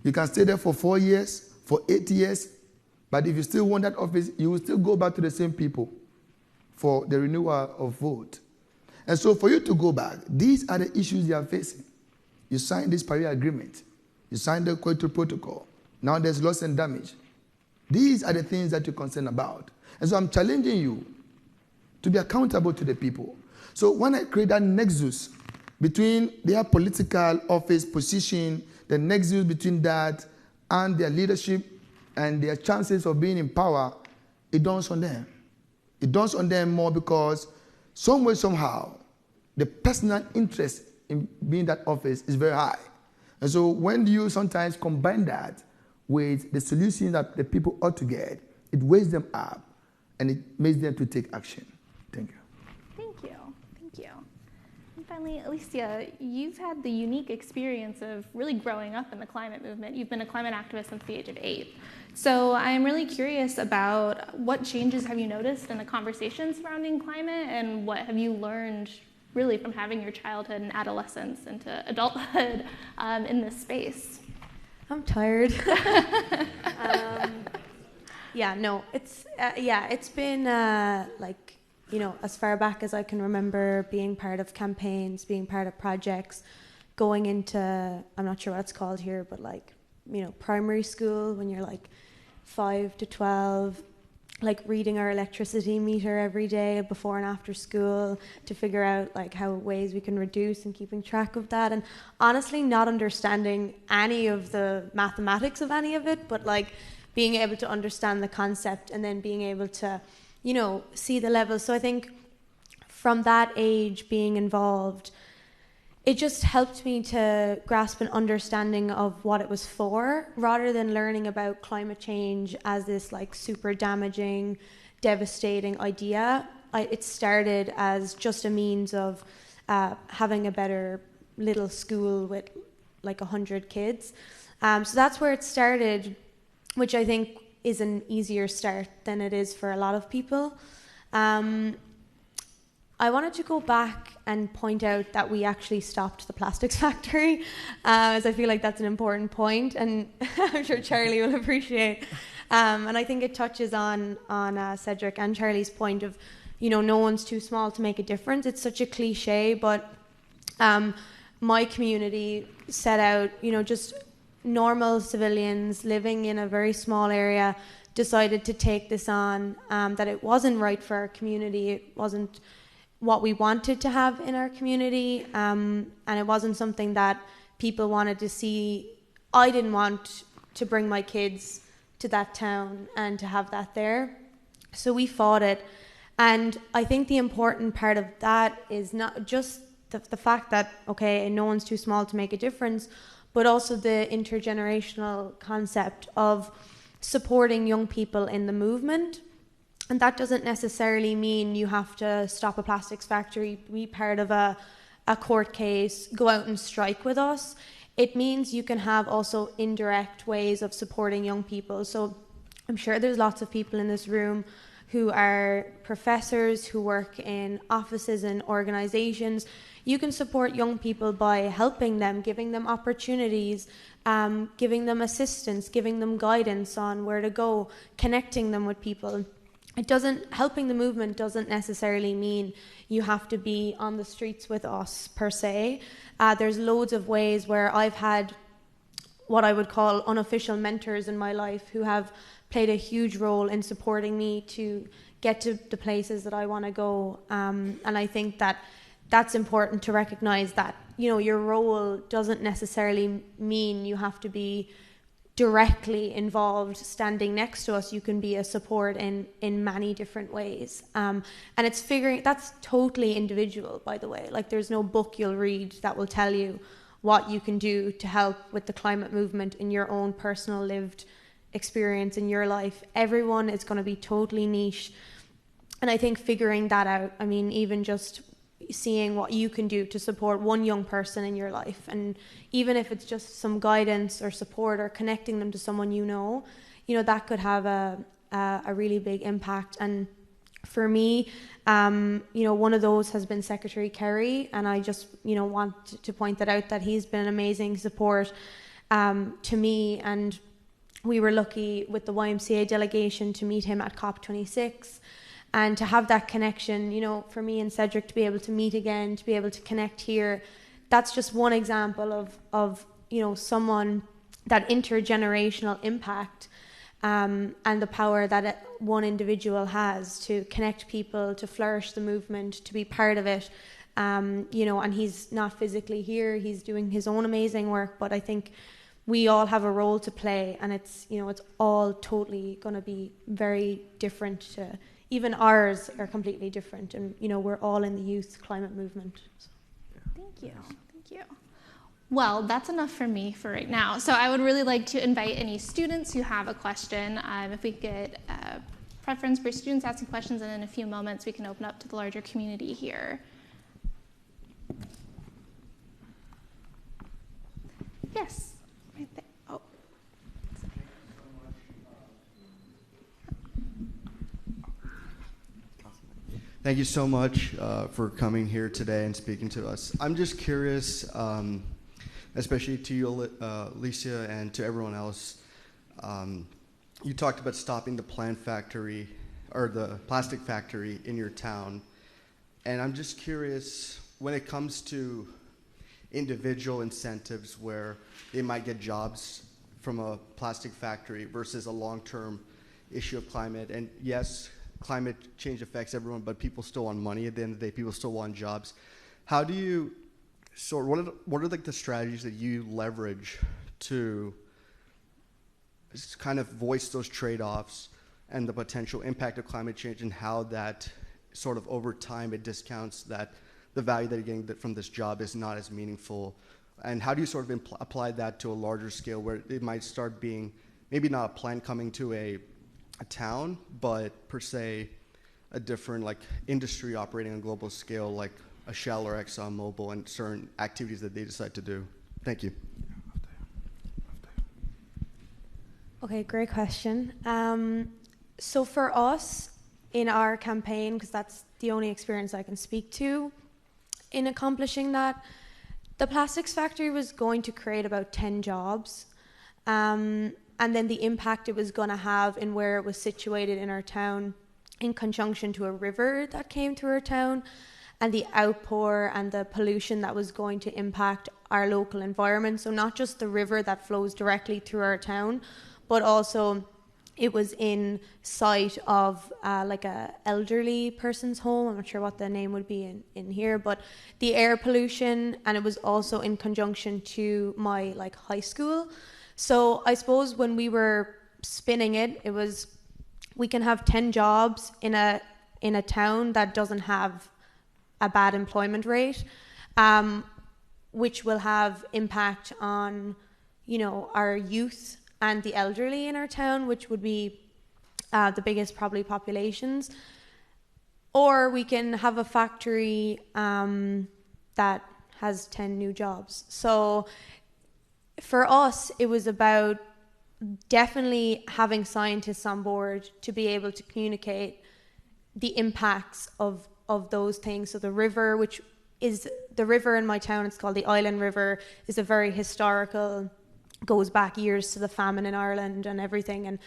You can stay there for 4 years, for 8 years, but if you still want that office, you will still go back to the same people for the renewal of vote. And so for you to go back, these are the issues you are facing. You signed this Paris Agreement. You signed the Kyoto Protocol. Now there's loss and damage. These are the things that you're concerned about. And so I'm challenging you to be accountable to the people. So when I create that nexus between their political office position, the nexus between that and their leadership and their chances of being in power, it dawns on them. It dawns on them more because some way, somehow, the personal interest in being that office is very high. And so when you sometimes combine that with the solution that the people ought to get, it wakes them up and it makes them to take action. Thank you. Thank you. Thank you. And finally, Alicia, you've had the unique experience of really growing up in the climate movement. You've been a climate activist since the age of 8. So I'm really curious about what changes have you noticed in the conversation surrounding climate, and what have you learned really from having your childhood and adolescence into adulthood in this space? I'm tired. It's been as far back as I can remember, being part of campaigns, being part of projects, going into, I'm not sure what it's called here, but primary school when you're 5 to 12, reading our electricity meter every day before and after school to figure out how ways we can reduce and keeping track of that, and honestly not understanding any of the mathematics of any of it, but being able to understand the concept and then being able to see the levels. So I think from that age being involved, it just helped me to grasp an understanding of what it was for, rather than learning about climate change as this super damaging, devastating idea. It started as just a means of having a better little school with 100 kids. So that's where it started, which I think is an easier start than it is for a lot of people. I wanted to go back and point out that we actually stopped the plastics factory, as I feel like that's an important point, and I'm sure Charlie will appreciate. And I think it touches on Cedric and Charlie's point of, no one's too small to make a difference. It's such a cliche, but my community set out, just normal civilians living in a very small area decided to take this on, that it wasn't right for our community. It wasn't what we wanted to have in our community, and it wasn't something that people wanted to see. I didn't want to bring my kids to that town and to have that there. So we fought it. And I think the important part of that is not just the fact that, okay, no one's too small to make a difference, but also the intergenerational concept of supporting young people in the movement. And that doesn't necessarily mean you have to stop a plastics factory, be part of a court case, go out and strike with us. It means you can have also indirect ways of supporting young people. So I'm sure there's lots of people in this room who are professors, who work in offices and organizations. You can support young people by helping them, giving them opportunities, giving them assistance, giving them guidance on where to go, connecting them with people. Helping the movement doesn't necessarily mean you have to be on the streets with us per se. There's loads of ways where I've had what I would call unofficial mentors in my life who have played a huge role in supporting me to get to the places that I want to go. And I think that that's important to recognize that, your role doesn't necessarily mean you have to be directly involved standing next to us. You can be a support in many different ways. And it's that's totally individual, by the way. Like, there's no book you'll read that will tell you what you can do to help with the climate movement in your own personal lived experience in your life. Everyone is going to be totally niche. And I think figuring that out, even just seeing what you can do to support one young person in your life, and even if it's just some guidance or support or connecting them to someone that could have a really big impact. And for me, one of those has been Secretary Kerry, and I just want to point that out, that he's been an amazing support to me. And we were lucky with the YMCA delegation to meet him at COP26. And to have that connection, for me and Cedric to be able to meet again, to be able to connect here, that's just one example of someone, that intergenerational impact, and the power that one individual has to connect people, to flourish the movement, to be part of it. And he's not physically here, he's doing his own amazing work, but I think we all have a role to play, and it's all totally going to be very different to. Even ours are completely different, and we're all in the youth climate movement. So. Thank you. Well, that's enough for me for right now. So I would really like to invite any students who have a question. If we get a preference for students asking questions, and in a few moments we can open up to the larger community here. Yes, right there. Oh. Thank you so much for coming here today and speaking to us. I'm just curious, especially to you, Alicia, and to everyone else. You talked about stopping the plant factory, or the plastic factory in your town. And I'm just curious, when it comes to individual incentives where they might get jobs from a plastic factory versus a long-term issue of climate, and yes, climate change affects everyone, but people still want money at the end of the day. People still want jobs. How do you what are like the strategies that you leverage to kind of voice those trade-offs and the potential impact of climate change, and how that sort of over time it discounts that the value that you're getting from this job is not as meaningful? And how do you sort of apply that to a larger scale where it might start being maybe not a plant coming to a town, but per se a different like industry operating on a global scale, like a Shell or ExxonMobil, and certain activities that they decide to do? Thank you. Okay, great question. So for us in our campaign, because that's the only experience I can speak to, in accomplishing that, the plastics factory was going to create about 10 jobs. And and then the impact it was going to have in where it was situated in our town in conjunction to a river that came through our town, and the outpour and the pollution that was going to impact our local environment. So not just the river that flows directly through our town, but also it was in sight of like a elderly person's home. I'm not sure what the name would be in here, but the air pollution, and it was also in conjunction to my like high school. So I suppose when we were spinning it, it was, we can have 10 jobs in a town that doesn't have a bad employment rate, which will have impact on, you know, our youth and the elderly in our town, which would be the biggest probably populations. Or we can have a factory that has 10 new jobs. So for us, it was about definitely having scientists on board to be able to communicate the impacts of those things. So the river, which is the river in my town, it's called the Island River, is a very historical, goes back years to the famine in Ireland and everything, and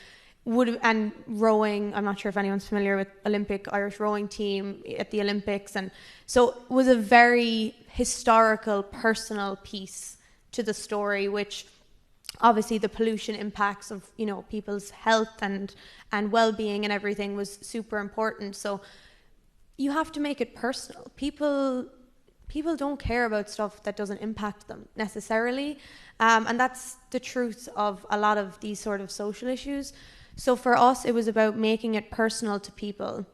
rowing. I'm not sure if anyone's familiar with Olympic Irish rowing team at the Olympics, and so it was a very historical, personal piece to the story, which obviously the pollution impacts of, you know, people's health and well-being and everything was super important. So you have to make it personal. People don't care about stuff that doesn't impact them necessarily, and that's the truth of a lot of these sort of social issues. So for us, it was about making it personal to people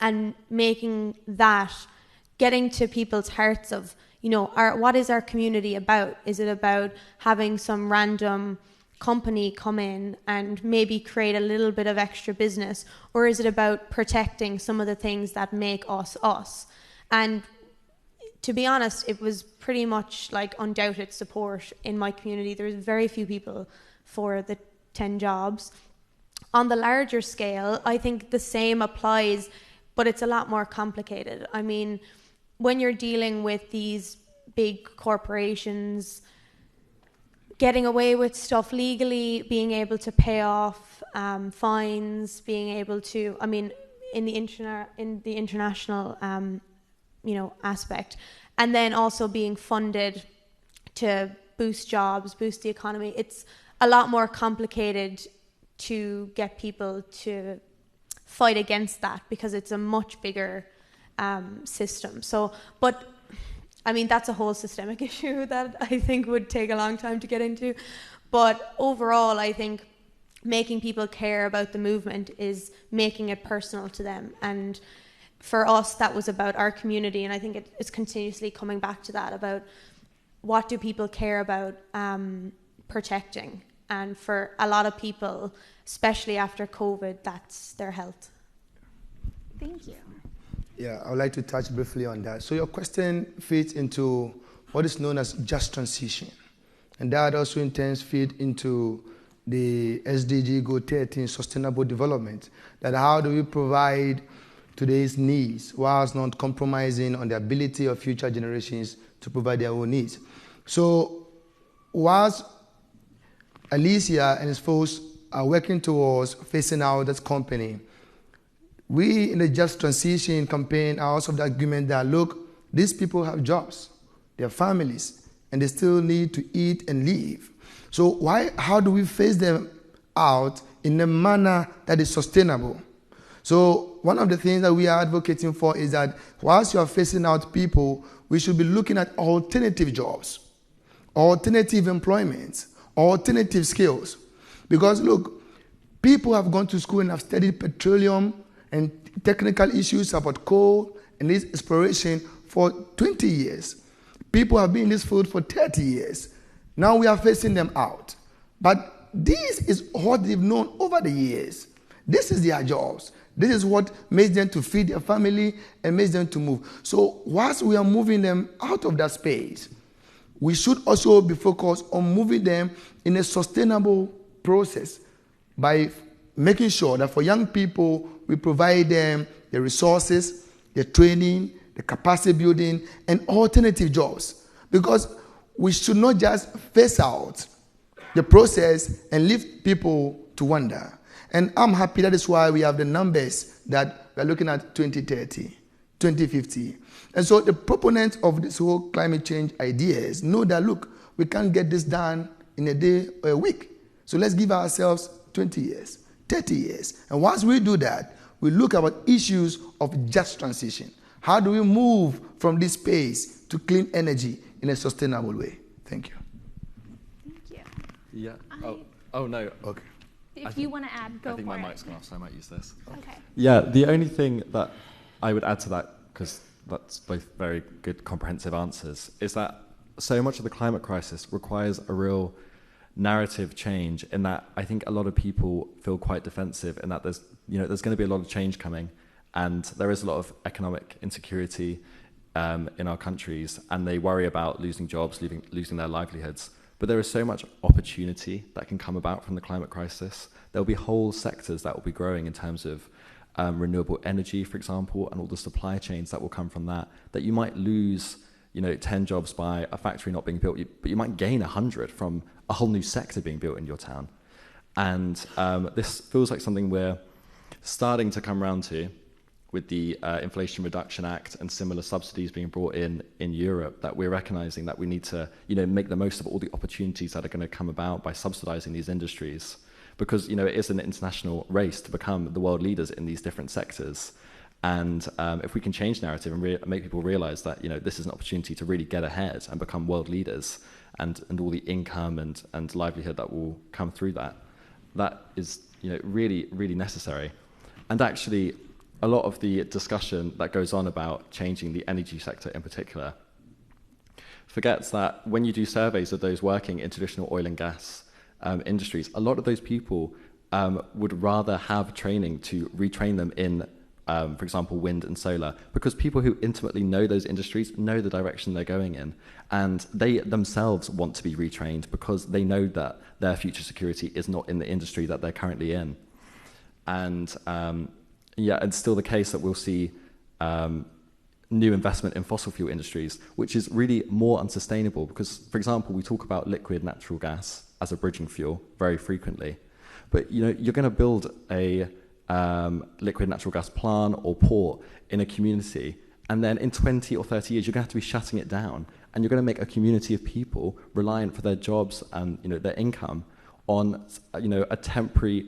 and making that, getting to people's hearts of, you know, what is our community about? Is it about having some random company come in and maybe create a little bit of extra business, or is it about protecting some of the things that make us us? And to be honest, it was pretty much like undoubted support in my community. There's very few people for the 10 jobs. On the larger scale, I think the same applies, but it's a lot more complicated. I mean, when you're dealing with these big corporations, getting away with stuff legally, being able to pay off fines, being able to, I mean, in the international, you know, aspect, and then also being funded to boost jobs, boost the economy. It's a lot more complicated to get people to fight against that because it's a much bigger system. So, but I mean, that's a whole systemic issue that I think would take a long time to get into. But overall, I think making people care about the movement is making it personal to them. And for us, that was about our community. And I think it's continuously coming back to that, about what do people care about protecting. And for a lot of people, especially after COVID, that's their health. Thank you. Yeah, I would like to touch briefly on that. So your question fits into what is known as just transition. And that also intends feed into the SDG Goal 13, Sustainable Development. That how do we provide today's needs whilst not compromising on the ability of future generations to provide their own needs. So whilst Alicia and his folks are working towards phasing out this company, we in the Just Transition campaign are also of the agreement that, look, these people have jobs, their families, and they still need to eat and live. So how do we phase them out in a manner that is sustainable? So one of the things that we are advocating for is that whilst you are phasing out people, we should be looking at alternative jobs, alternative employments, alternative skills. Because look, people have gone to school and have studied petroleum and technical issues about coal and this exploration for 20 years. People have been in this field for 30 years. Now we are phasing them out. But this is what they've known over the years. This is their jobs. This is what makes them to feed their family and makes them to move. So whilst we are moving them out of that space, we should also be focused on moving them in a sustainable process by making sure that for young people, we provide them the resources, the training, the capacity building, and alternative jobs. Because we should not just phase out the process and leave people to wonder. And I'm happy that is why we have the numbers that we're looking at 2030, 2050. And so the proponents of this whole climate change ideas know that, look, we can't get this done in a day or a week. So let's give ourselves 20 years, 30 years. And once we do that, we look at issues of just transition. How do we move from this space to clean energy in a sustainable way? Thank you. Thank you. Yeah. Oh no. Okay. If you want to add, go for it. I think my mic's gone off, so I might use this. Okay. Yeah, the only thing that I would add to that, because that's both very good comprehensive answers, is that so much of the climate crisis requires a real narrative change, in that I think a lot of people feel quite defensive in that there's going to be a lot of change coming, and there is a lot of economic insecurity in our countries, and they worry about losing jobs, losing their livelihoods. But there is so much opportunity that can come about from the climate crisis. There'll be whole sectors that will be growing in terms of renewable energy, for example, and all the supply chains that will come from that you might lose 10 jobs by a factory not being built, but you might gain 100 from a whole new sector being built in your town. And this feels like something we're starting to come around to with the Inflation Reduction Act and similar subsidies being brought in Europe, that we're recognizing that we need to make the most of all the opportunities that are going to come about by subsidizing these industries. Because it is an international race to become the world leaders in these different sectors. And if we can change narrative and make people realize that this is an opportunity to really get ahead and become world leaders, and all the income and livelihood that will come through that is really, really necessary. And actually, a lot of the discussion that goes on about changing the energy sector in particular forgets that when you do surveys of those working in traditional oil and gas industries, a lot of those people would rather have training to retrain them in, for example, wind and solar, because people who intimately know those industries know the direction they're going in, and they themselves want to be retrained because they know that their future security is not in the industry that they're currently in. And it's still the case that we'll see new investment in fossil fuel industries, which is really more unsustainable because, for example, we talk about liquid natural gas as a bridging fuel very frequently. But you're going to build a liquid natural gas plant or port in a community, and then in 20 or 30 years, you're going to have to be shutting it down, and you're going to make a community of people reliant for their jobs and their income on a temporary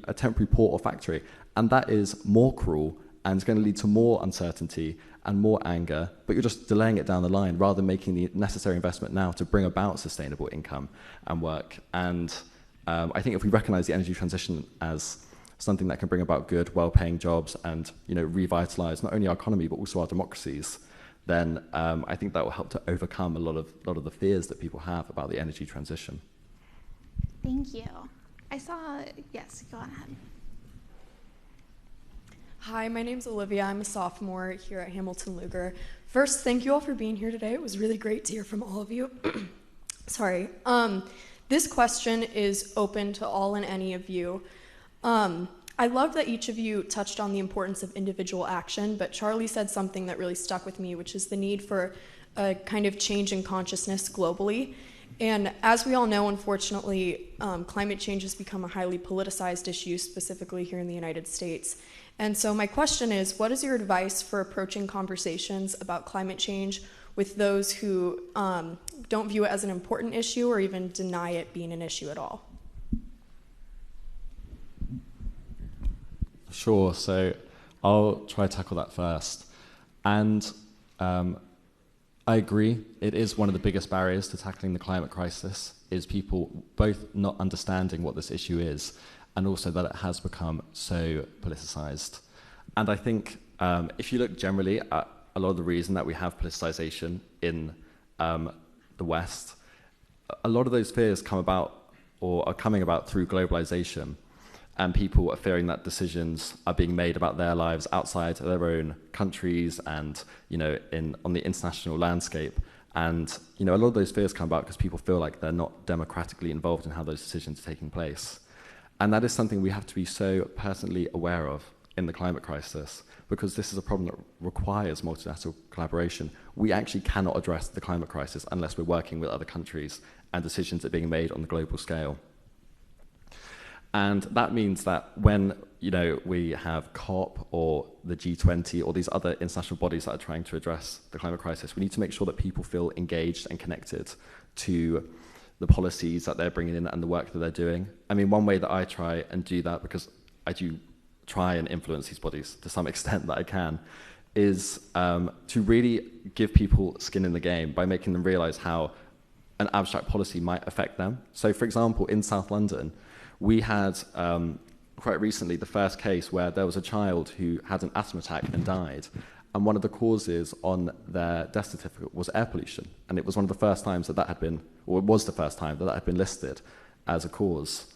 port or factory, and that is more cruel and it's going to lead to more uncertainty and more anger. But you're just delaying it down the line rather than making the necessary investment now to bring about sustainable income and work. And I think if we recognise the energy transition as something that can bring about good, well-paying jobs and revitalise not only our economy but also our democracies, then I think that will help to overcome a lot of the fears that people have about the energy transition. Thank you. Yes, go on ahead. Hi, my name's Olivia. I'm a sophomore here at Hamilton Luger. First, thank you all for being here today. It was really great to hear from all of you. Sorry. This question is open to all and any of you. I love that each of you touched on the importance of individual action, but Charlie said something that really stuck with me, which is the need for a kind of change in consciousness globally. And as we all know, unfortunately, climate change has become a highly politicized issue, specifically here in the United States. And so my question is, what is your advice for approaching conversations about climate change with those who don't view it as an important issue or even deny it being an issue at all? Sure, so I'll try to tackle that first. And I agree, it is one of the biggest barriers to tackling the climate crisis, is people both not understanding what this issue is and also that it has become so politicized. And I think if you look generally at a lot of the reason that we have politicization in the West, a lot of those fears come about or are coming about through globalization. And people are fearing that decisions are being made about their lives outside of their own countries and, on the international landscape. And, a lot of those fears come about because people feel like they're not democratically involved in how those decisions are taking place. And that is something we have to be so personally aware of in the climate crisis, because this is a problem that requires multinational collaboration. We actually cannot address the climate crisis unless we're working with other countries and decisions are being made on the global scale. And that means that when we have COP or the G20 or these other international bodies that are trying to address the climate crisis, we need to make sure that people feel engaged and connected to the policies that they're bringing in and the work that they're doing. I mean, one way that I try and do that, because I do try and influence these bodies to some extent that I can, is to really give people skin in the game by making them realize how an abstract policy might affect them. So, for example, in South London, we had quite recently the first case where there was a child who had an asthma attack and died. And one of the causes on their death certificate was air pollution. And it was one of the first times that had been, or it was the first time that had been listed as a cause.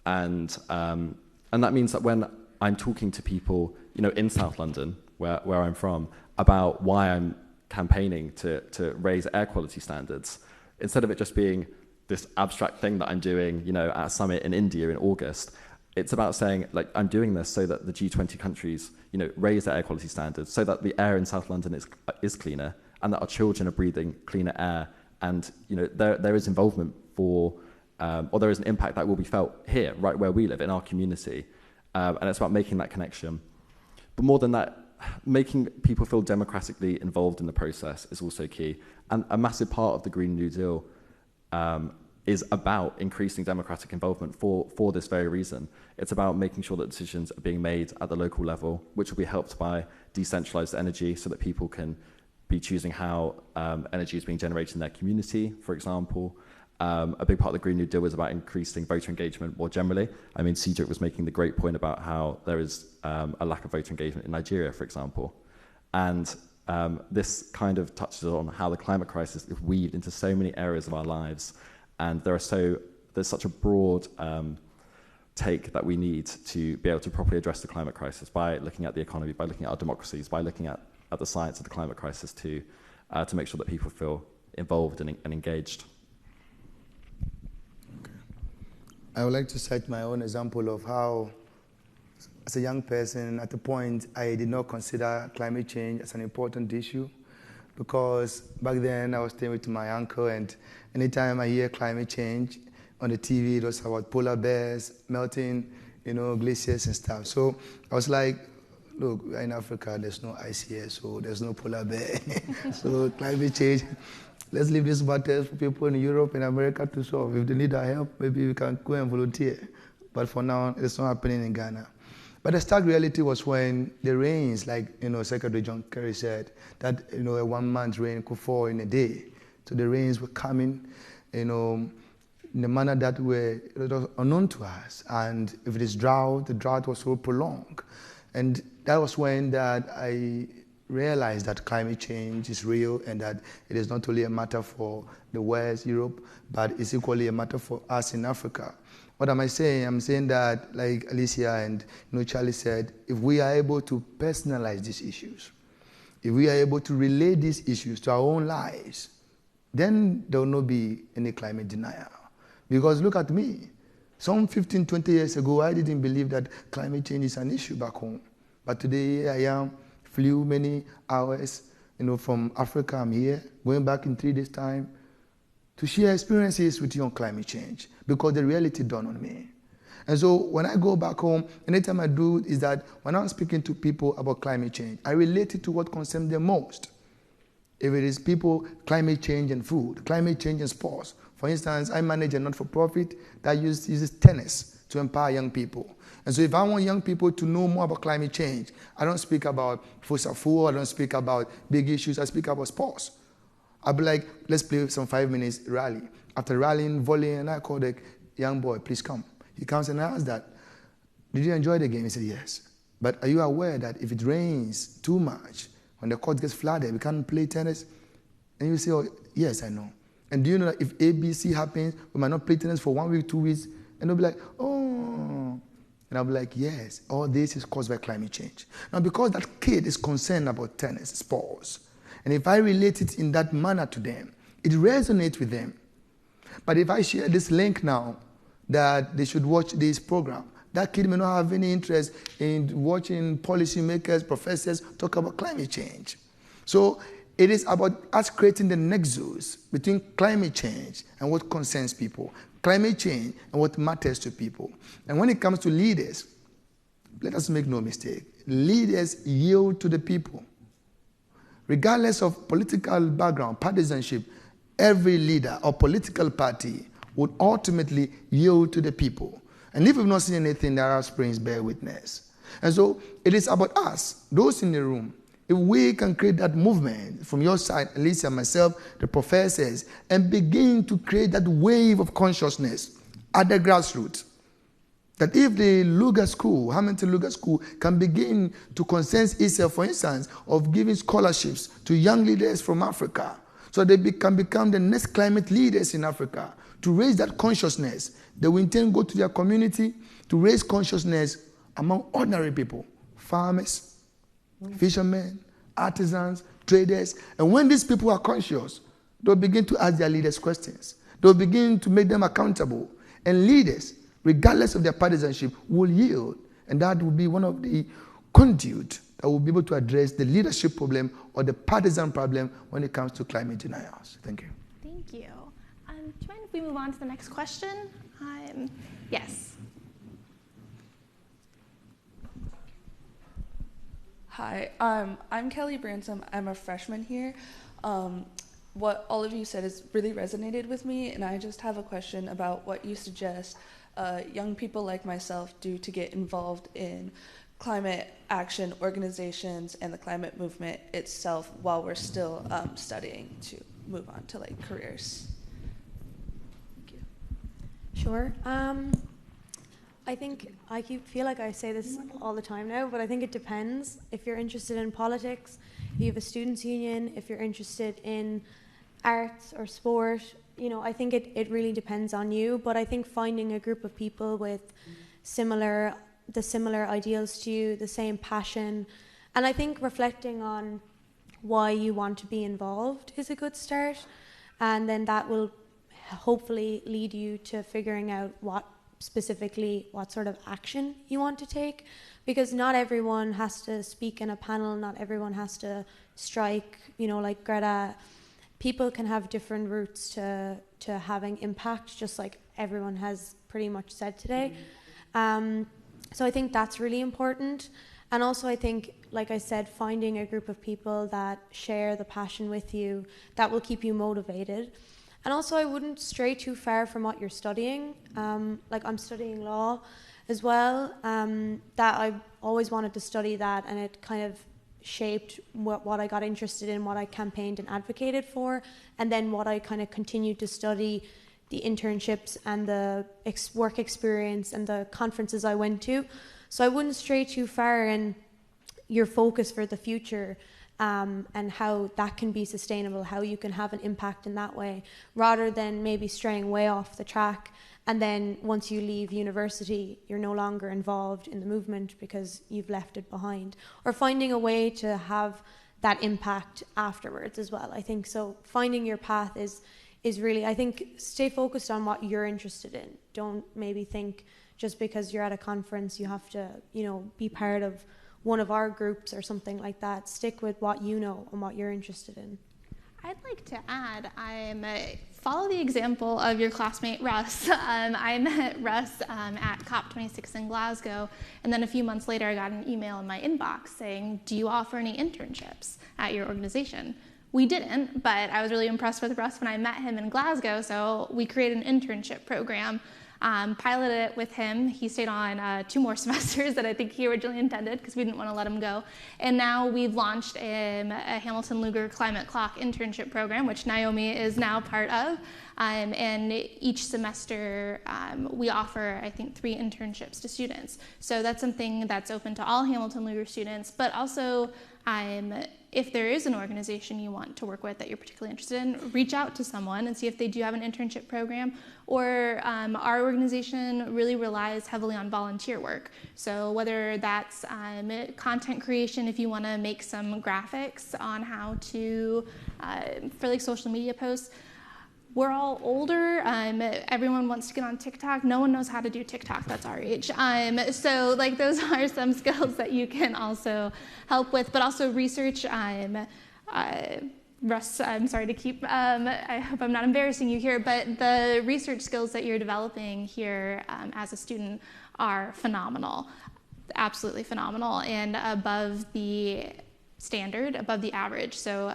And that means that when I'm talking to people, in South London, where I'm from, about why I'm campaigning to raise air quality standards, instead of it just being this abstract thing that I'm doing, at a summit in India in August, it's about saying, like, I'm doing this so that the G20 countries, raise their air quality standards, so that the air in South London is cleaner, and that our children are breathing cleaner air, and there is involvement or there is an impact that will be felt here, right where we live, in our community, and it's about making that connection. But more than that, making people feel democratically involved in the process is also key, and a massive part of the Green New Deal is about increasing democratic involvement for this very reason. It's about making sure that decisions are being made at the local level, which will be helped by decentralized energy, so that people can be choosing how energy is being generated in their community, for example. A big part of the Green New Deal is about increasing voter engagement more generally. I mean, Cedric was making the great point about how there is a lack of voter engagement in Nigeria, for example. And this kind of touches on how the climate crisis is weaved into so many areas of our lives. And there's such a broad take that we need to be able to properly address the climate crisis by looking at the economy, by looking at our democracies, by looking at the science of the climate crisis to make sure that people feel involved and engaged. Okay. I would like to cite my own example of how, as a young person, at the point, I did not consider climate change as an important issue, because back then I was staying with my uncle, and anytime I hear climate change on the TV, it was about polar bears melting, glaciers and stuff. So I was like, look, we're in Africa, there's no ice here, so there's no polar bear. So climate change, let's leave this matter for people in Europe and America to solve. If they need our help, maybe we can go and volunteer. But for now, it's not happening in Ghana. But the stark reality was when the rains, like Secretary John Kerry said, that a 1 month rain could fall in a day. So the rains were coming, in a manner that were unknown to us. And if it is drought, the drought was so prolonged. And that was when that I realized that climate change is real, and that it is not only a matter for the West, Europe, but it's equally a matter for us in Africa. What am I saying? I'm saying that, like Alicia and Charlie said, if we are able to personalize these issues, if we are able to relate these issues to our own lives, then there will not be any climate denial. Because look at me. Some 15, 20 years ago, I didn't believe that climate change is an issue back home. But today I am, flew many hours, from Africa. I'm here, going back in 3 days' time, to share experiences with you on climate change, because the reality dawned on me. And so when I go back home, anytime I do is that when I'm speaking to people about climate change, I relate it to what concerns them most. If it is people, climate change and food, climate change and sports. For instance, I manage a not-for-profit that uses tennis to empower young people. And so if I want young people to know more about climate change, I don't speak about Fosafu, I don't speak about big issues, I speak about sports. I'll be like, let's play some 5 minutes rally. After rallying, volleying, and I call the young boy, please come. He comes and asks that, did you enjoy the game? He said, yes. But are you aware that if it rains too much, when the court gets flooded, we can't play tennis? And you say, oh, yes, I know. And do you know that if ABC happens, we might not play tennis for 1 week, 2 weeks? And they'll be like, oh. And I'll be like, yes, all this is caused by climate change. Now, because that kid is concerned about tennis, sports, and if I relate it in that manner to them, it resonates with them. But if I share this link now that they should watch this program, that kid may not have any interest in watching policymakers, professors talk about climate change. So it is about us creating the nexus between climate change and what concerns people. climate change and what matters to people. And when it comes to leaders, let us make no mistake, leaders yield to the people. Regardless of political background, partisanship, every leader or political party would ultimately yield to the people. And if we've not seen anything, the Arab Springs bear witness. And so it is about us, those in the room. If we can create that movement from your side, Alicia, myself, the professors, and begin to create that wave of consciousness at the grassroots, that if the Lugar School, Hamilton Lugar School, can begin to concern itself, for instance, of giving scholarships to young leaders from Africa, so they can become the next climate leaders in Africa, to raise that consciousness, they will intend to go to their community to raise consciousness among ordinary people, farmers, fishermen, artisans, traders. And when these people are conscious, they'll begin to ask their leaders questions. They'll begin to make them accountable. And leaders, regardless of their partisanship, will yield. And that will be one of the conduit that will be able to address the leadership problem or the partisan problem when it comes to climate denials. Thank you. Thank you. Do you mind if we move on to the next question? Yes. Hi, I'm Kelly Bransom. I'm a freshman here. What all of you said has really resonated with me, and I just have a question about what you suggest young people like myself do to get involved in climate action organizations and the climate movement itself while we're still studying to move on to like careers. Thank you. Sure. I think I feel like I say this all the time now, but I think it depends. If you're interested in politics, if you have a students' union, if you're interested in arts or sport, you know, I think it really depends on you. But I think finding a group of people with similar ideals to you, the same passion, and I think reflecting on why you want to be involved is a good start, and then that will hopefully lead you to figuring out what sort of action you want to take, because not everyone has to speak in a panel, not everyone has to strike, you know, like Greta. People can have different routes to having impact, just like everyone has pretty much said today. So I think that's really important. And also I think, like I said, finding a group of people that share the passion with you, that will keep you motivated. And also I wouldn't stray too far from what you're studying. Like I'm studying law as well. That I always wanted to study that, and it kind of shaped what I got interested in, what I campaigned and advocated for, and then what I kind of continued to study, the internships and the work experience and the conferences I went to. So I wouldn't stray too far in your focus for the future, and how that can be sustainable, how you can have an impact in that way, rather than maybe straying way off the track. And then once you leave university, you're no longer involved in the movement because you've left it behind. Or finding a way to have that impact afterwards as well. I think so. Finding your path is really, I think, stay focused on what you're interested in. Don't maybe think just because you're at a conference you have to, you know, be part of one of our groups or something like that. Stick with what you know and what you're interested in. I'd like to add, follow the example of your classmate Russ. I met Russ at COP26 in Glasgow, and then a few months later I got an email in my inbox saying, do you offer any internships at your organization? We didn't, but I was really impressed with Russ when I met him in Glasgow, so we created an internship program. Piloted it with him. He stayed on 2 more semesters that I think he originally intended because we didn't want to let him go. And now we've launched a Hamilton Lugar Climate Clock internship program, which Naomi is now part of. And each semester we offer, I think, 3 internships to students. So that's something that's open to all Hamilton Lugar students, but also if there is an organization you want to work with that you're particularly interested in, reach out to someone and see if they do have an internship program. Or our organization really relies heavily on volunteer work. So whether that's content creation, if you want to make some graphics on how to, for like social media posts. We're all older. Everyone wants to get on TikTok. No one knows how to do TikTok. That's our age. So like those are some skills that you can also help with, but also research Russ, I'm sorry to keep, I hope I'm not embarrassing you here, but the research skills that you're developing here as a student are phenomenal, absolutely phenomenal, and above the standard, above the average. So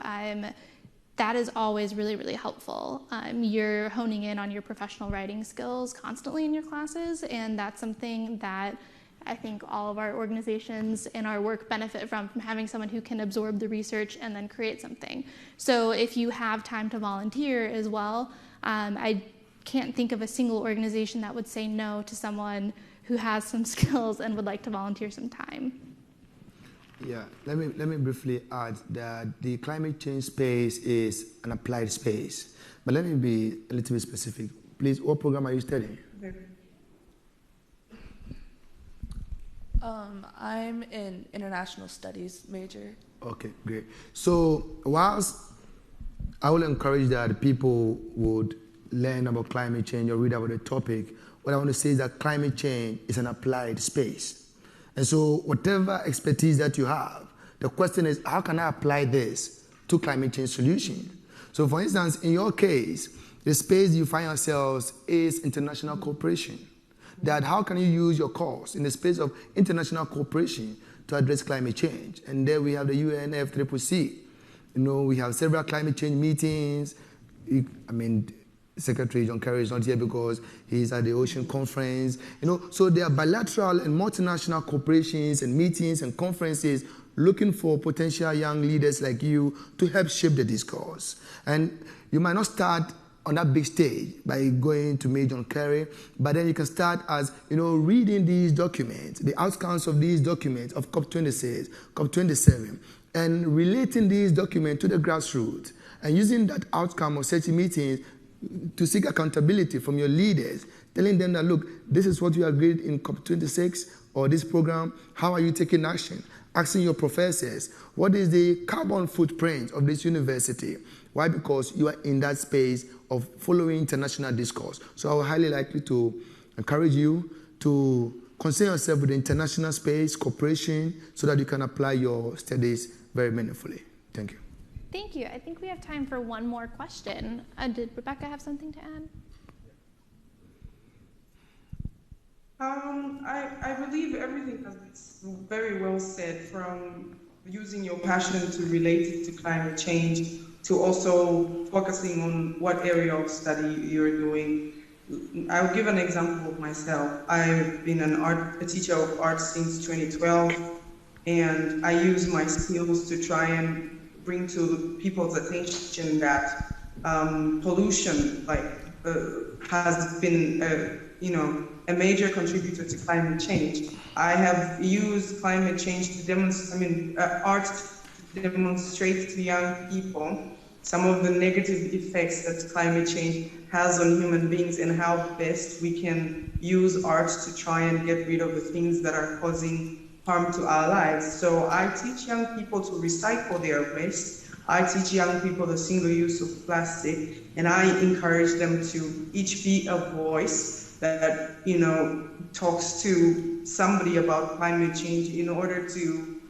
that is always really, really helpful. You're honing in on your professional writing skills constantly in your classes, and that's something that I think all of our organizations and our work benefit from having someone who can absorb the research and then create something. So if you have time to volunteer as well, I can't think of a single organization that would say no to someone who has some skills and would like to volunteer some time. Yeah, let me briefly add that the climate change space is an applied space. But let me be a little bit specific. Please, what program are you studying? I'm in international studies major. Okay, great. So whilst I will encourage that people would learn about climate change or read about the topic, what I want to say is that climate change is an applied space. And so whatever expertise that you have, the question is, how can I apply this to climate change solution? So for instance, in your case, the space you find yourselves is international cooperation. That how can you use your course in the space of international cooperation to address climate change? And there we have the UNFCCC. We have several climate change meetings. Secretary John Kerry is not here because he's at the Ocean Conference. So there are bilateral and multinational corporations and meetings and conferences looking for potential young leaders like you to help shape the discourse. And you might not start on that big stage by going to meet John Kerry, but then you can start as, reading these documents, the outcomes of these documents of COP26, COP27, and relating these documents to the grassroots, and using that outcome of such meetings to seek accountability from your leaders, telling them that, look, this is what you agreed in COP26 or this program, how are you taking action? Asking your professors, what is the carbon footprint of this university? Why? Because you are in that space of following international discourse. So I would highly likely to encourage you to concern yourself with the international space, cooperation, so that you can apply your studies very meaningfully. Thank you. Thank you. I think we have time for one more question. Did Rebecca have something to add? I believe everything has been very well said, from using your passion to relate it to climate change, to also focusing on what area of study you're doing. I'll give an example of myself. I've been a teacher of art since 2012, and I use my skills to try and bring to people's attention that pollution has been a major contributor to climate change. I have used climate change to demonstrate, art to demonstrate to young people some of the negative effects that climate change has on human beings and how best we can use art to try and get rid of the things that are causing harm to our lives. So I teach young people to recycle their waste. I teach young people the single use of plastic, and I encourage them to each be a voice that, talks to somebody about climate change in order to,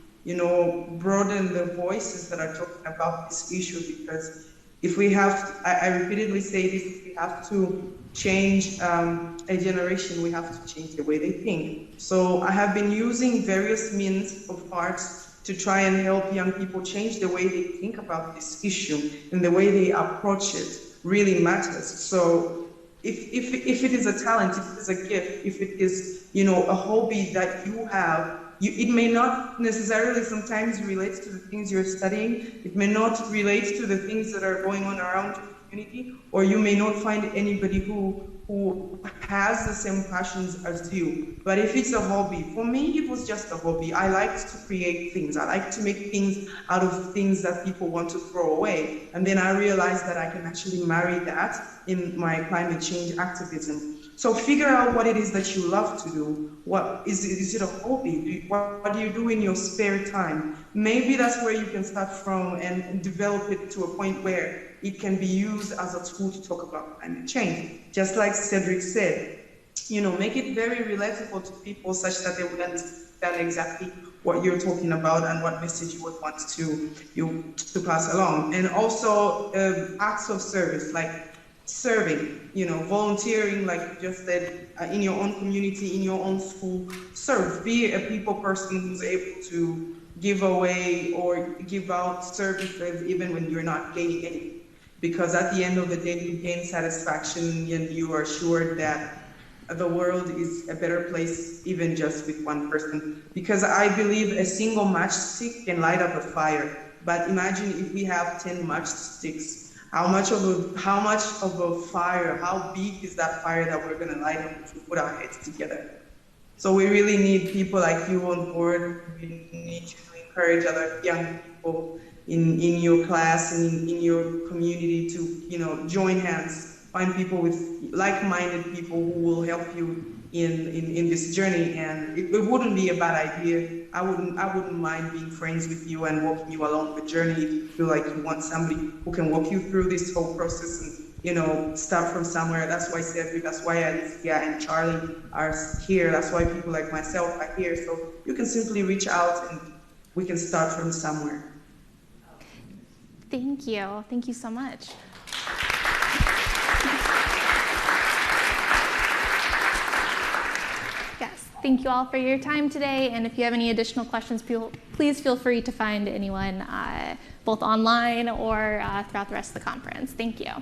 broaden the voices that are talking about this issue. Because if we have, I repeatedly say this, if we have to change a generation, we have to change the way they think. So I have been using various means of art to try and help young people change the way they think about this issue, and the way they approach it really matters. So if it is a talent, if it is a gift, if it is, a hobby that you have, it may not necessarily sometimes relate to the things you're studying. It may not relate to the things that are going on around your community, or you may not find anybody who has the same passions as you. But if it's a hobby, for me, it was just a hobby. I liked to create things. I like to make things out of things that people want to throw away. And then I realized that I can actually marry that in my climate change activism. So figure out what it is that you love to do. What is it a hobby? What do you do in your spare time? Maybe that's where you can start from and develop it to a point where it can be used as a tool to talk about climate change. Just like Cedric said, make it very relatable to people such that they wouldn't understand exactly what you're talking about and what message you would want to pass along. And also acts of service, like serving, volunteering, like you just said, in your own community, in your own school. Serve, be a people person who's able to give away or give out services even when you're not gaining anything. Because at the end of the day, you gain satisfaction and you are assured that the world is a better place even just with one person. Because I believe a single matchstick can light up a fire. But imagine if we have 10 matchsticks. How much of a fire, how big is that fire that we're gonna light up if we put our heads together? So we really need people like you on board. We need you to encourage other young people in your class and in your community to, join hands, find people with like-minded people who will help you in this journey. And it wouldn't be a bad idea. I wouldn't mind being friends with you and walking you along the journey if you feel like you want somebody who can walk you through this whole process and, start from somewhere. That's why Cedric, that's why Alicia and Charlie are here. That's why people like myself are here. So you can simply reach out and we can start from somewhere. Thank you. Thank you so much. Yes, thank you all for your time today. And if you have any additional questions, please feel free to find anyone both online or throughout the rest of the conference. Thank you.